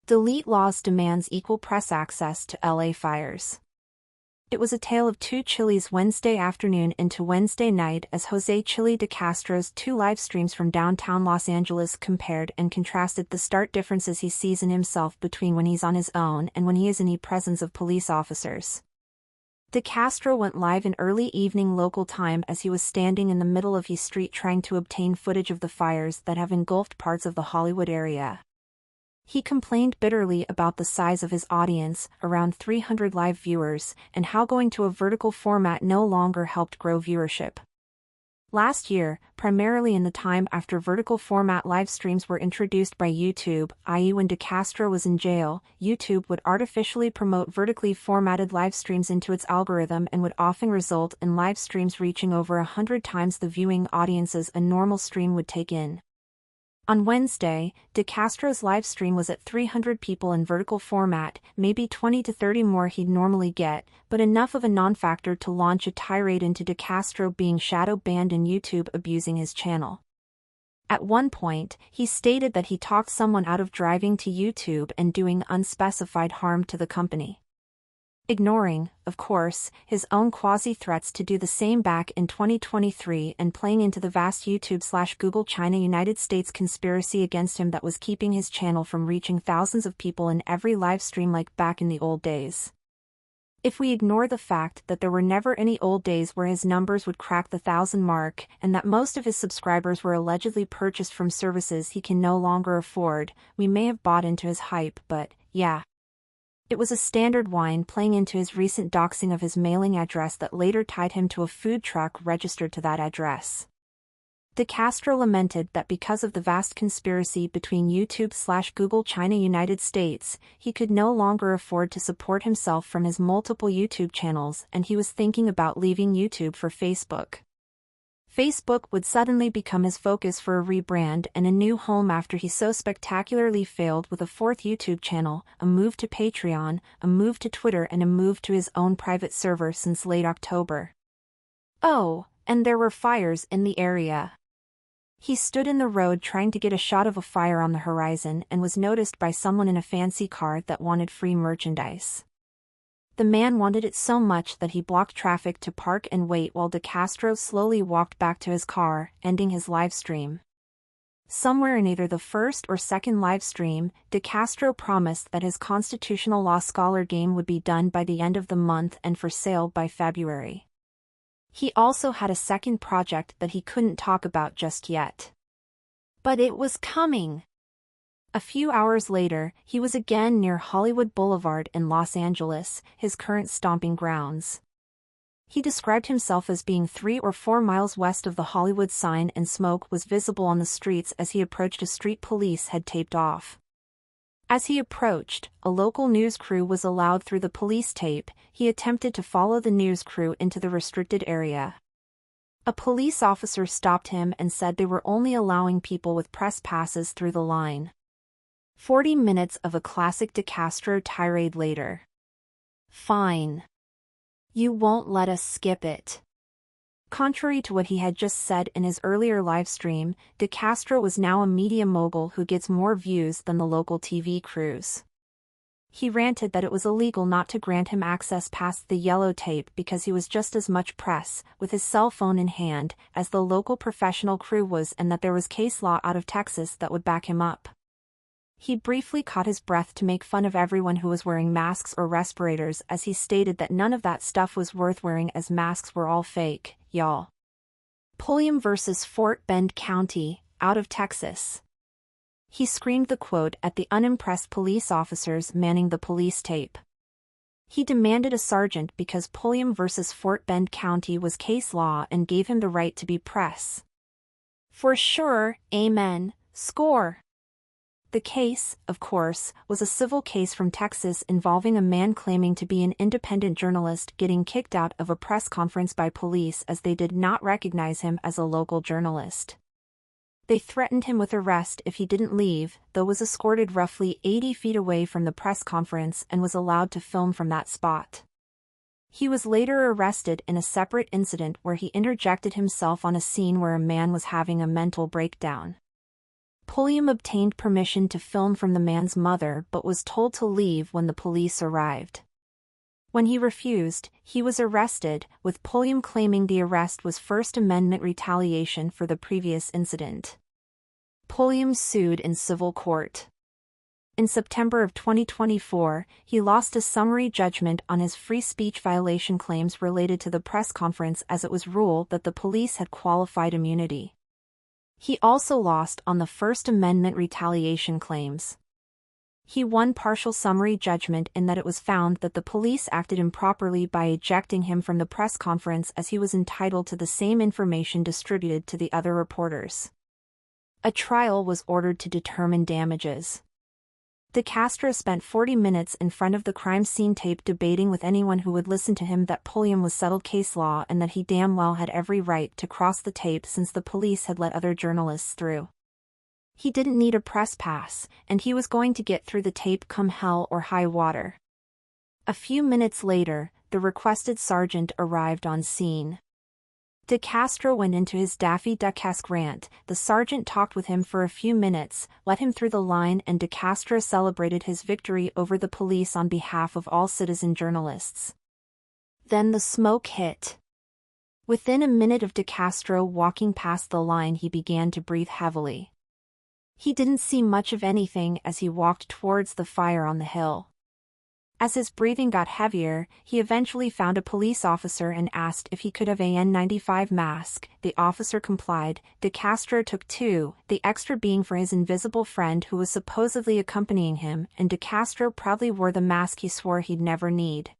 Delete Laws demands equal press access to LA fires. It was a tale of two chillies Wednesday afternoon into Wednesday night as Jose Chili de Castro's 2 live streams from downtown Los Angeles compared and contrasted the stark differences he sees in himself between when he's on his own and when he is in the presence of police officers. DeCastro went live in early evening local time as he was standing in the middle of his street trying to obtain footage of the fires that have engulfed parts of the Hollywood area. He complained bitterly about the size of his audience, around 300 live viewers, and how going to a vertical format no longer helped grow viewership. Last year, primarily in the time after vertical format live streams were introduced by YouTube, i.e. when DeCastro was in jail, YouTube would artificially promote vertically formatted live streams into its algorithm and would often result in live streams reaching over 100 times the viewing audiences a normal stream would take in. On Wednesday, DeCastro's live stream was at 300 people in vertical format, maybe 20 to 30 more he'd normally get, but enough of a non-factor to launch a tirade into DeCastro being shadow banned and YouTube abusing his channel. At one point, he stated that he talked someone out of driving to YouTube and doing unspecified harm to the company. Ignoring, of course, his own quasi-threats to do the same back in 2023 and playing into the vast YouTube/Google China United States conspiracy against him that was keeping his channel from reaching thousands of people in every live stream like back in the old days. If we ignore the fact that there were never any old days where his numbers would crack the 1,000 mark and that most of his subscribers were allegedly purchased from services he can no longer afford, we may have bought into his hype, but, yeah. It was a standard whine playing into his recent doxing of his mailing address that later tied him to a food truck registered to that address. DeCastro lamented that because of the vast conspiracy between YouTube/Google China United States, he could no longer afford to support himself from his multiple YouTube channels and he was thinking about leaving YouTube for Facebook. Facebook would suddenly become his focus for a rebrand and a new home after he so spectacularly failed with a fourth YouTube channel, a move to Patreon, a move to Twitter and a move to his own private server since late October. Oh, and there were fires in the area. He stood in the road trying to get a shot of a fire on the horizon and was noticed by someone in a fancy car that wanted free merchandise. The man wanted it so much that he blocked traffic to park and wait while DeCastro slowly walked back to his car, ending his live stream. Somewhere in either the first or second live stream, DeCastro promised that his constitutional law scholar game would be done by the end of the month and for sale by February. He also had a second project that he couldn't talk about just yet. But it was coming! A few hours later, he was again near Hollywood Boulevard in Los Angeles, his current stomping grounds. He described himself as being 3 or 4 miles west of the Hollywood sign and smoke was visible on the streets as he approached a street police had taped off. As he approached, a local news crew was allowed through the police tape. He attempted to follow the news crew into the restricted area. A police officer stopped him and said they were only allowing people with press passes through the line. 40 minutes of a classic DeCastro tirade later. Fine. You won't let us skip it. Contrary to what he had just said in his earlier live stream, DeCastro was now a media mogul who gets more views than the local TV crews. He ranted that it was illegal not to grant him access past the yellow tape because he was just as much press, with his cell phone in hand, as the local professional crew was and that there was case law out of Texas that would back him up. He briefly caught his breath to make fun of everyone who was wearing masks or respirators as he stated that none of that stuff was worth wearing as masks were all fake, y'all. Pulliam versus Fort Bend County, out of Texas. He screamed the quote at the unimpressed police officers manning the police tape. He demanded a sergeant because Pulliam versus Fort Bend County was case law and gave him the right to be press. For sure, amen, score. The case, of course, was a civil case from Texas involving a man claiming to be an independent journalist getting kicked out of a press conference by police as they did not recognize him as a local journalist. They threatened him with arrest if he didn't leave, though was escorted roughly 80 feet away from the press conference and was allowed to film from that spot. He was later arrested in a separate incident where he interjected himself on a scene where a man was having a mental breakdown. Pulliam obtained permission to film from the man's mother but was told to leave when the police arrived. When he refused, he was arrested, with Pulliam claiming the arrest was First Amendment retaliation for the previous incident. Pulliam sued in civil court. In September of 2024, he lost a summary judgment on his free speech violation claims related to the press conference as it was ruled that the police had qualified immunity. He also lost on the First Amendment retaliation claims. He won partial summary judgment in that it was found that the police acted improperly by ejecting him from the press conference as he was entitled to the same information distributed to the other reporters. A trial was ordered to determine damages. DeCastro spent 40 minutes in front of the crime scene tape debating with anyone who would listen to him that bullying was settled case law and that he damn well had every right to cross the tape since the police had let other journalists through. He didn't need a press pass, and he was going to get through the tape come hell or high water. A few minutes later, the requested sergeant arrived on scene. DeCastro went into his Daffy Duck-esque rant. The sergeant talked with him for a few minutes, let him through the line, and DeCastro celebrated his victory over the police on behalf of all citizen journalists. Then the smoke hit. Within a minute of DeCastro walking past the line, he began to breathe heavily. He didn't see much of anything as he walked towards the fire on the hill. As his breathing got heavier, he eventually found a police officer and asked if he could have an N95 mask. The officer complied. DeCastro took two, the extra being for his invisible friend who was supposedly accompanying him, and DeCastro proudly wore the mask he swore he'd never need.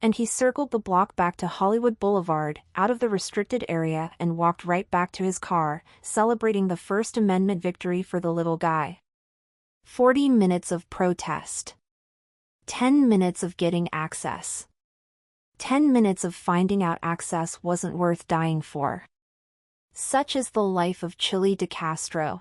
And he circled the block back to Hollywood Boulevard, out of the restricted area, and walked right back to his car, celebrating the First Amendment victory for the little guy. 40 minutes of protest. 10 minutes of getting access. 10 minutes of finding out access wasn't worth dying for. Such is the life of Chili DeCastro.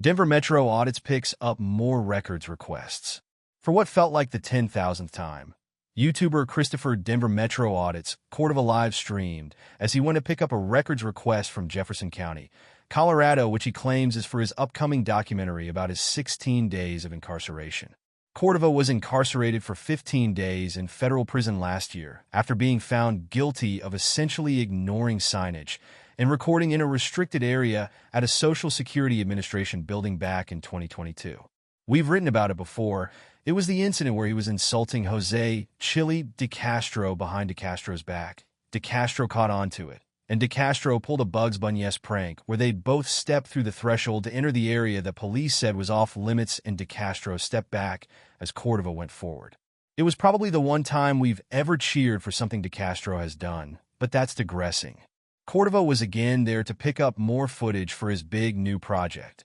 Denver Metro audits picks up more records requests. For what felt like the 10,000th time, YouTuber Christopher Denver Metro audits Cordova live streamed as he went to pick up a records request from Jefferson County, Colorado, which he claims is for his upcoming documentary about his 16 days of incarceration. Cordova was incarcerated for 15 days in federal prison last year after being found guilty of essentially ignoring signage and recording in a restricted area at a Social Security Administration building back in 2022. We've written about it before. It was the incident where he was insulting Jose Chili DeCastro behind DeCastro's back. DeCastro caught on to it, and DeCastro pulled a Bugs Bunny-esque prank where they'd both step through the threshold to enter the area that police said was off limits, and DeCastro stepped back as Cordova went forward. It was probably the one time we've ever cheered for something DeCastro has done, but that's digressing. Cordova was again there to pick up more footage for his big new project,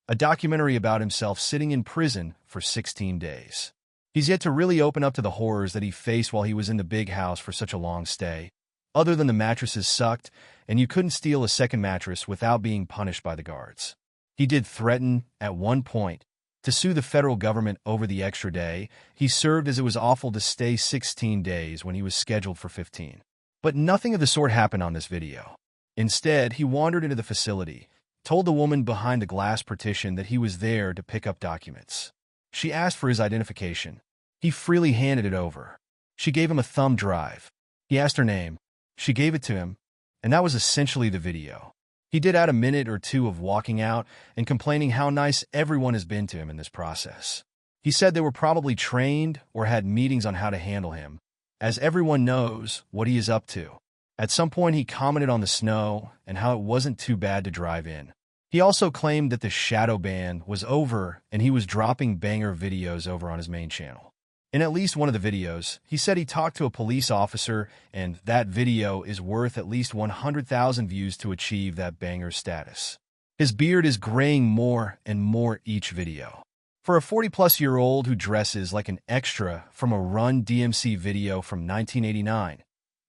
a documentary about himself sitting in prison for 16 days. He's yet to really open up to the horrors that he faced while he was in the big house for such a long stay. Other than the mattresses sucked, and you couldn't steal a second mattress without being punished by the guards. He did threaten, at one point, to sue the federal government over the extra day he served, as it was awful to stay 16 days when he was scheduled for 15. But nothing of the sort happened on this video. Instead, he wandered into the facility, told the woman behind the glass partition that he was there to pick up documents. She asked for his identification. He freely handed it over. She gave him a thumb drive. He asked her name. She gave it to him, and that was essentially the video. He did add a minute or two of walking out and complaining how nice everyone has been to him in this process. He said they were probably trained or had meetings on how to handle him, as everyone knows what he is up to. At some point, he commented on the snow and how it wasn't too bad to drive in. He also claimed that the shadow ban was over and he was dropping banger videos over on his main channel. In at least one of the videos, he said he talked to a police officer, and that video is worth at least 100,000 views to achieve that banger status. His beard is graying more and more each video. For a 40-plus-year-old who dresses like an extra from a Run DMC video from 1989,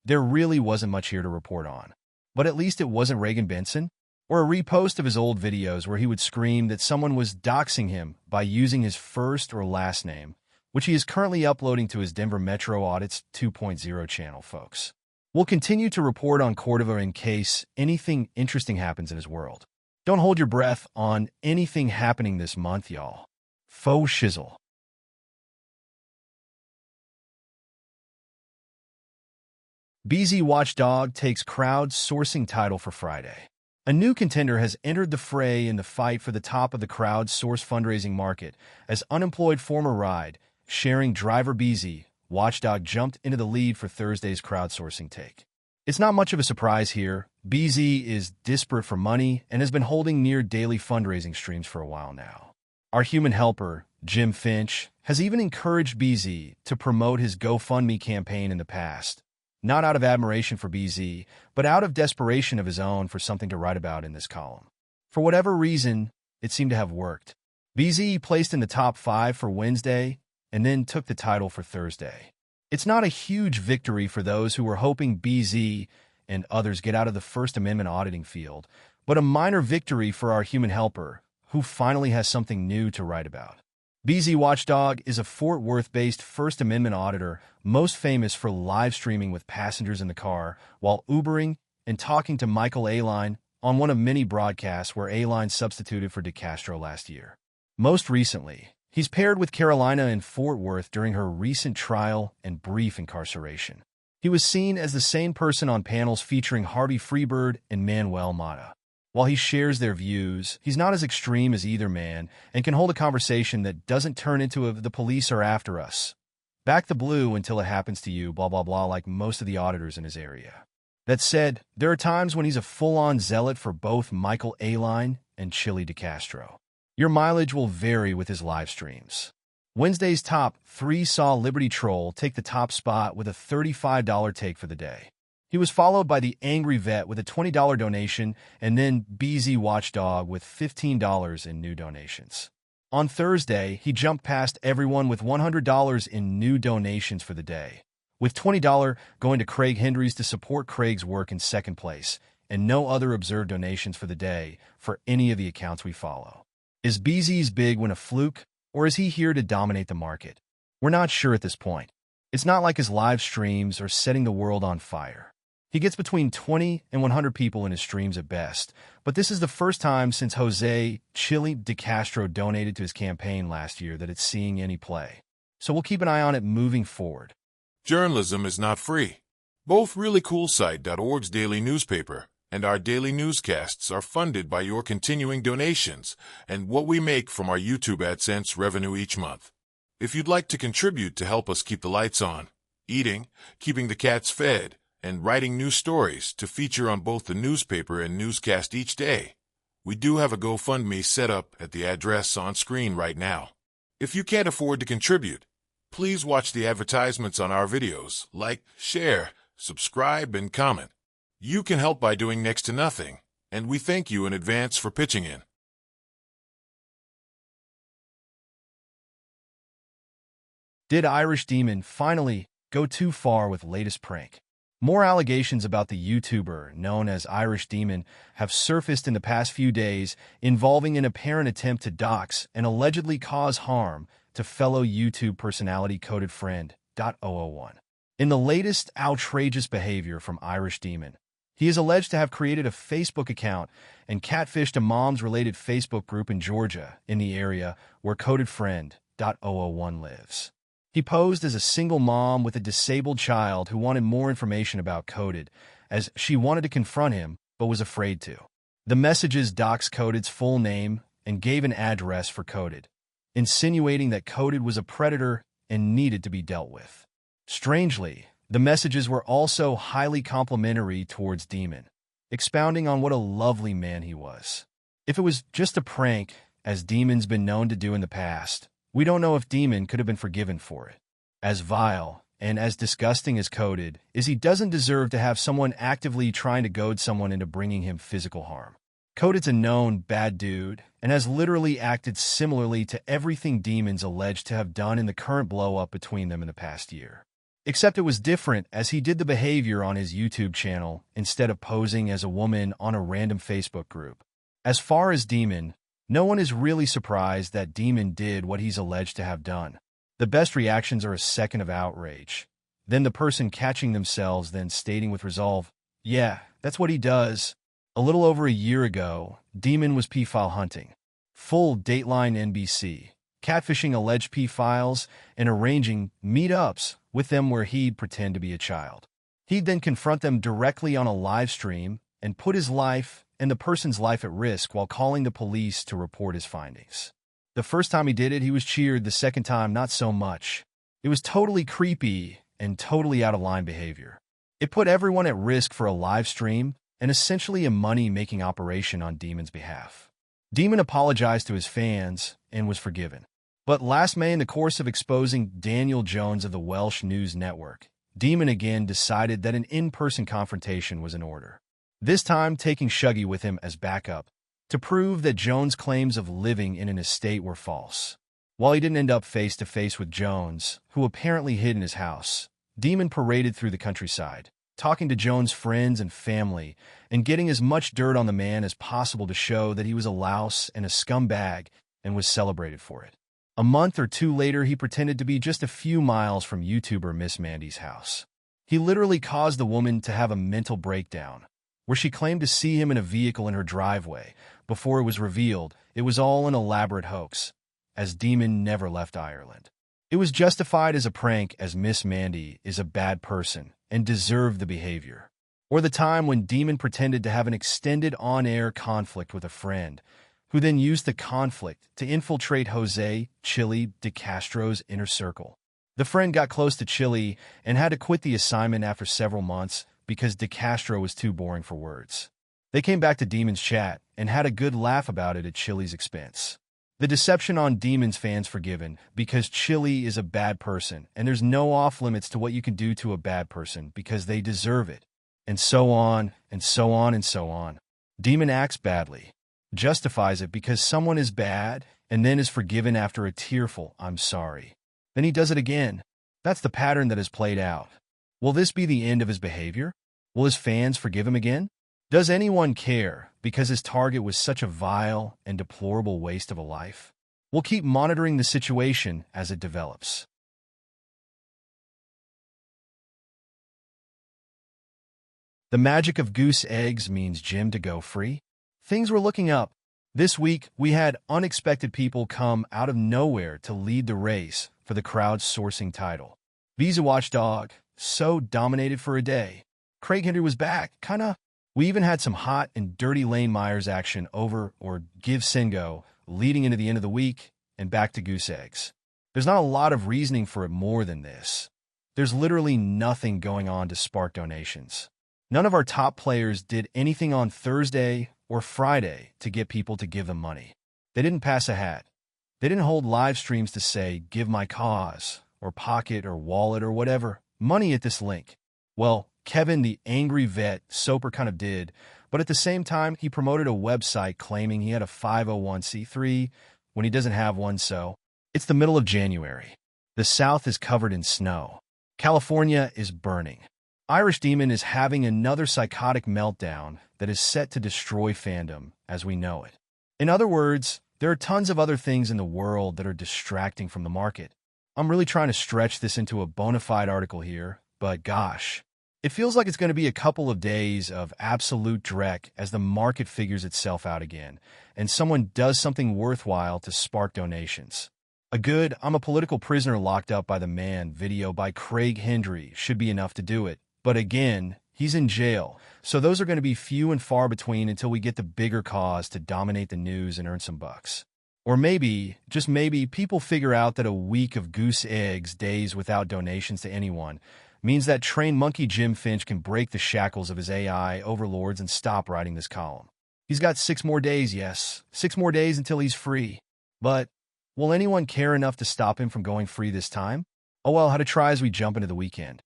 there really wasn't much here to report on. But at least it wasn't Reagan Benson, or a repost of his old videos where he would scream that someone was doxing him by using his first or last name, which he is currently uploading to his Denver Metro Audits 2.0 channel, folks. We'll continue to report on Cordova in case anything interesting happens in his world. Don't hold your breath on anything happening this month, y'all. Faux shizzle. BZ Watchdog takes crowd sourcing title for Friday. A new contender has entered the fray in the fight for the top of the crowdsourced fundraising market as unemployed former ride-sharing driver BZ Watchdog jumped into the lead for Thursday's crowdsourcing take. It's not much of a surprise here. BZ is desperate for money and has been holding near daily fundraising streams for a while now. Our human helper, Jim Finch, has even encouraged BZ to promote his GoFundMe campaign in the past, not out of admiration for BZ, but out of desperation of his own for something to write about in this column. For whatever reason, it seemed to have worked. BZ placed in the top 5 for Wednesday and then took the title for Thursday. It's not a huge victory for those who were hoping BZ and others get out of the First Amendment auditing field, but a minor victory for our human helper, who finally has something new to write about. BZ Watchdog is a Fort Worth-based First Amendment auditor most famous for live streaming with passengers in the car while Ubering and talking to Michael Aline on one of many broadcasts where Aline substituted for DeCastro last year. Most recently, he's paired with Carolina in Fort Worth during her recent trial and brief incarceration. He was seen as the same person on panels featuring Harvey Freebird and Manuel Mata. While he shares their views, he's not as extreme as either man and can hold a conversation that doesn't turn into the police are after us. Back the blue until it happens to you, blah, blah, blah, like most of the auditors in his area. That said, there are times when he's a full-on zealot for both Michael Aline and Chili DeCastro. Your mileage will vary with his live streams. Wednesday's top 3 saw Liberty Troll take the top spot with a $35 take for the day. He was followed by the Angry Vet with a $20 donation and then BZ Watchdog with $15 in new donations. On Thursday, he jumped past everyone with $100 in new donations for the day, with $20 going to Craig Hendries to support Craig's work in second place, and no other observed donations for the day for any of the accounts we follow. Is BZ's big win a fluke, or is he here to dominate the market? We're not sure at this point. It's not like his live streams are setting the world on fire. He gets between 20 and 100 people in his streams at best, but this is the first time since Jose Chili DeCastro donated to his campaign last year that it's seeing any play. So we'll keep an eye on it moving forward. Journalism is not free. Both ReallyCoolSite.org's daily newspaper and our daily newscasts are funded by your continuing donations and what we make from our YouTube AdSense revenue each month. If you'd like to contribute to help us keep the lights on, eating, keeping the cats fed, and writing new stories to feature on both the newspaper and newscast each day, we do have a GoFundMe set up at the address on screen right now. If you can't afford to contribute, please watch the advertisements on our videos, like, share, subscribe, and comment. You can help by doing next to nothing, and we thank you in advance for pitching in. Did Irish Demon finally go too far with latest prank? More allegations about the YouTuber known as Irish Demon have surfaced in the past few days involving an apparent attempt to dox and allegedly cause harm to fellow YouTube personality Coded Friend. 001. In the latest outrageous behavior from Irish Demon, he is alleged to have created a Facebook account and catfished a moms-related Facebook group in Georgia in the area where Coded Friend. 001 lives. He posed as a single mom with a disabled child who wanted more information about Coded, as she wanted to confront him but was afraid to. The messages doxed Coded's full name and gave an address for Coded, insinuating that Coded was a predator and needed to be dealt with. Strangely, the messages were also highly complimentary towards Demon, expounding on what a lovely man he was. If it was just a prank, as Demon's been known to do in the past, we don't know if Demon could have been forgiven for it. As vile and as disgusting as Coded is, he doesn't deserve to have someone actively trying to goad someone into bringing him physical harm. Coded's a known bad dude and has literally acted similarly to everything Demon's alleged to have done in the current blow-up between them in the past year. Except it was different, as he did the behavior on his YouTube channel instead of posing as a woman on a random Facebook group. As far as Demon, no one is really surprised that Demon did what he's alleged to have done. The best reactions are a second of outrage, then the person catching themselves, then stating with resolve, "Yeah, that's what he does." A little over a year ago, Demon was P-file hunting. Full Dateline NBC, catfishing alleged P-files and arranging meetups with them where he'd pretend to be a child. He'd then confront them directly on a live stream and put his life and the person's life at risk while calling the police to report his findings. The first time he did it, he was cheered. The second time, not so much. It was totally creepy and totally out of line behavior. It put everyone at risk for a live stream and essentially a money-making operation on Demon's behalf. Demon apologized to his fans and was forgiven. But last May, in the course of exposing Daniel Jones of the Welsh News Network, Demon again decided that an in-person confrontation was in order. This time taking Shuggy with him as backup to prove that Jones' claims of living in an estate were false. While he didn't end up face-to-face with Jones, who apparently hid in his house, Demon paraded through the countryside, talking to Jones' friends and family, and getting as much dirt on the man as possible to show that he was a louse and a scumbag and was celebrated for it. A month or two later, he pretended to be just a few miles from YouTuber Miss Mandy's house. He literally caused the woman to have a mental breakdown, where she claimed to see him in a vehicle in her driveway. Before it was revealed, it was all an elaborate hoax, as Demon never left Ireland. It was justified as a prank, as Miss Mandy is a bad person and deserved the behavior. Or the time when Demon pretended to have an extended on-air conflict with a friend, who then used the conflict to infiltrate Jose Chili de Castro's inner circle. The friend got close to Chili and had to quit the assignment after several months because de Castro was too boring for words. They came back to Demon's chat and had a good laugh about it at Chili's expense. The deception on Demon's fans forgiven because Chili is a bad person and there's no off-limits to what you can do to a bad person because they deserve it. And so on, and so on, and so on. Demon acts badly, justifies it because someone is bad, and then is forgiven after a tearful "I'm sorry." Then he does it again. That's the pattern that has played out. Will this be the end of his behavior? Will his fans forgive him again? Does anyone care because his target was such a vile and deplorable waste of a life? We'll keep monitoring the situation as it develops. The magic of goose eggs means Jim to go free? Things were looking up. This week, we had unexpected people come out of nowhere to lead the race for the crowdsourcing title. Visa Watchdog, so dominated for a day. Craig Henry was back, kinda. We even had some hot and dirty Lane Myers action over or give Singo, leading into the end of the week and back to goose eggs. There's not a lot of reasoning for it more than this. There's literally nothing going on to spark donations. None of our top players did anything on Thursday or Friday to get people to give them money. They didn't pass a hat. They didn't hold live streams to say, "Give my cause," or "Pocket," or "Wallet," or whatever. Money at this link. Well, Kevin, the angry vet, Soper kind of did, but at the same time, he promoted a website claiming he had a 501c3 when he doesn't have one, so it's the middle of January. The South is covered in snow. California is burning. Irish Demon is having another psychotic meltdown that is set to destroy fandom as we know it. In other words, there are tons of other things in the world that are distracting from the market. I'm really trying to stretch this into a bona fide article here, but gosh, it feels like it's going to be a couple of days of absolute dreck as the market figures itself out again, and someone does something worthwhile to spark donations. A good "I'm a political prisoner locked up by the man" video by Craig Henry should be enough to do it. But again, he's in jail, so those are going to be few and far between until we get the bigger cause to dominate the news and earn some bucks. Or maybe, just maybe, people figure out that a week of goose eggs days without donations to anyone means that trained monkey Jim Finch can break the shackles of his AI overlords and stop writing this column. He's got 6 more days, yes, 6 more days until he's free. But will anyone care enough to stop him from going free this time? Oh well, how to try as we jump into the weekend.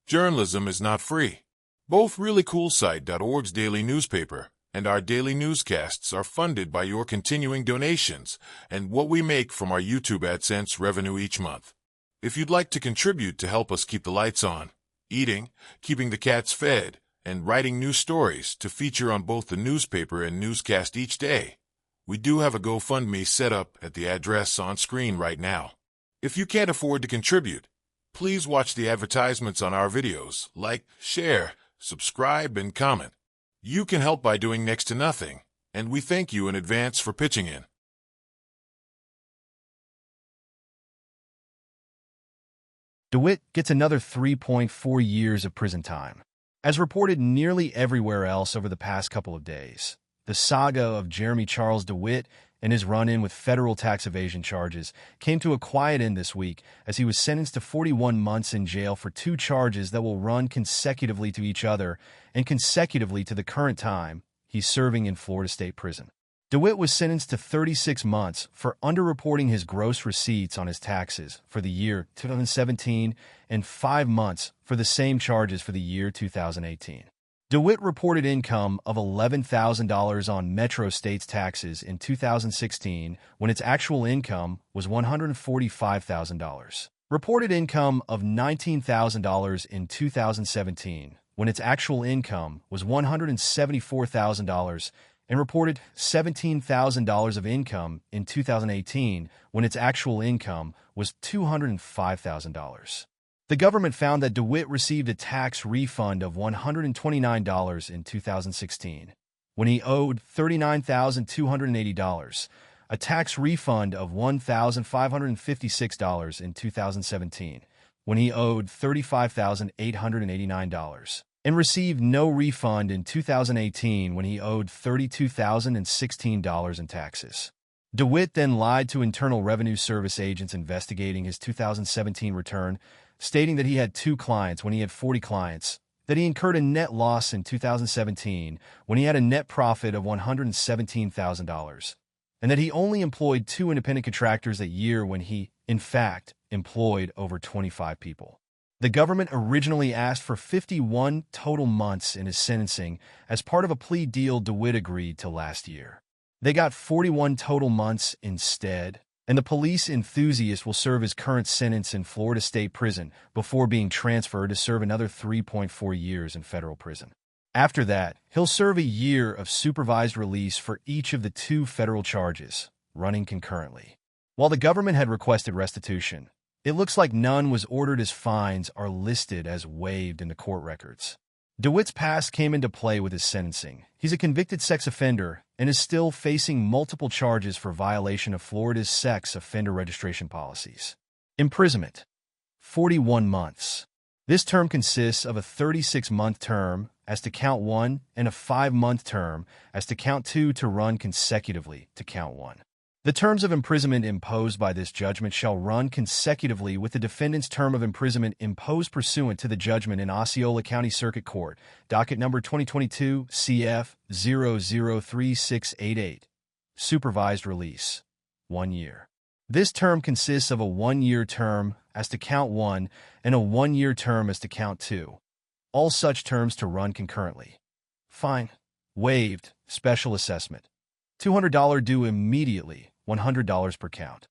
Journalism is not free. Both ReallyCoolSite.org's daily newspaper and our daily newscasts are funded by your continuing donations and what we make from our YouTube AdSense revenue each month. If you'd like to contribute to help us keep the lights on, eating, keeping the cats fed, and writing new stories to feature on both the newspaper and newscast each day, we do have a GoFundMe set up at the address on screen right now. If you can't afford to contribute, please watch the advertisements on our videos, like, share, subscribe, and comment. You can help by doing next to nothing, and we thank you in advance for pitching in. DeWitt gets another 3.4 years of prison time. As reported nearly everywhere else over the past couple of days, The saga of Jeremy Charles DeWitt and his run-in with federal tax evasion charges came to a quiet end this week as he was sentenced to 41 months in jail for two charges that will run consecutively to each other and consecutively to the current time he's serving in Florida State Prison. DeWitt was sentenced to 36 months for underreporting his gross receipts on his taxes for the year 2017 and 5 months for the same charges for the year 2018. DeWitt reported income of $11,000 on Metro State's taxes in 2016 when its actual income was $145,000. Reported income of $19,000 in 2017 when its actual income was $174,000, and reported $17,000 of income in 2018 when its actual income was $205,000. The government found that DeWitt received a tax refund of $129 in 2016, when he owed $39,280, a tax refund of $1,556 in 2017, when he owed $35,889, and received no refund in 2018 when he owed $32,016 in taxes. DeWitt then lied to Internal Revenue Service agents investigating his 2017 return, stating that he had 2 clients when he had 40 clients, that he incurred a net loss in 2017 when he had a net profit of $117,000, and that he only employed 2 independent contractors that year when he, in fact, employed over 25 people. The government originally asked for 51 total months in his sentencing as part of a plea deal DeWitt agreed to last year. They got 41 total months instead, and the police enthusiast will serve his current sentence in Florida State Prison before being transferred to serve another 3.4 years in federal prison. After that, he'll serve a year of supervised release for each of the 2 federal charges, running concurrently. While the government had requested restitution, it looks like none was ordered as fines are listed as waived in the court records. DeWitt's past came into play with his sentencing. He's a convicted sex offender and is still facing multiple charges for violation of Florida's sex offender registration policies. Imprisonment: 41 months. This term consists of a 36-month term as to count 1 and a 5-month term as to count 2 to run consecutively to count 1. The terms of imprisonment imposed by this judgment shall run consecutively with the defendant's term of imprisonment imposed pursuant to the judgment in Osceola County Circuit Court, docket number 2022 CF 003688. Supervised release: 1 year. This term consists of a 1-year term as to count 1 and a 1-year term as to count 2. All such terms to run concurrently. Fine: waived. Special assessment: $200 due immediately, $100 per count.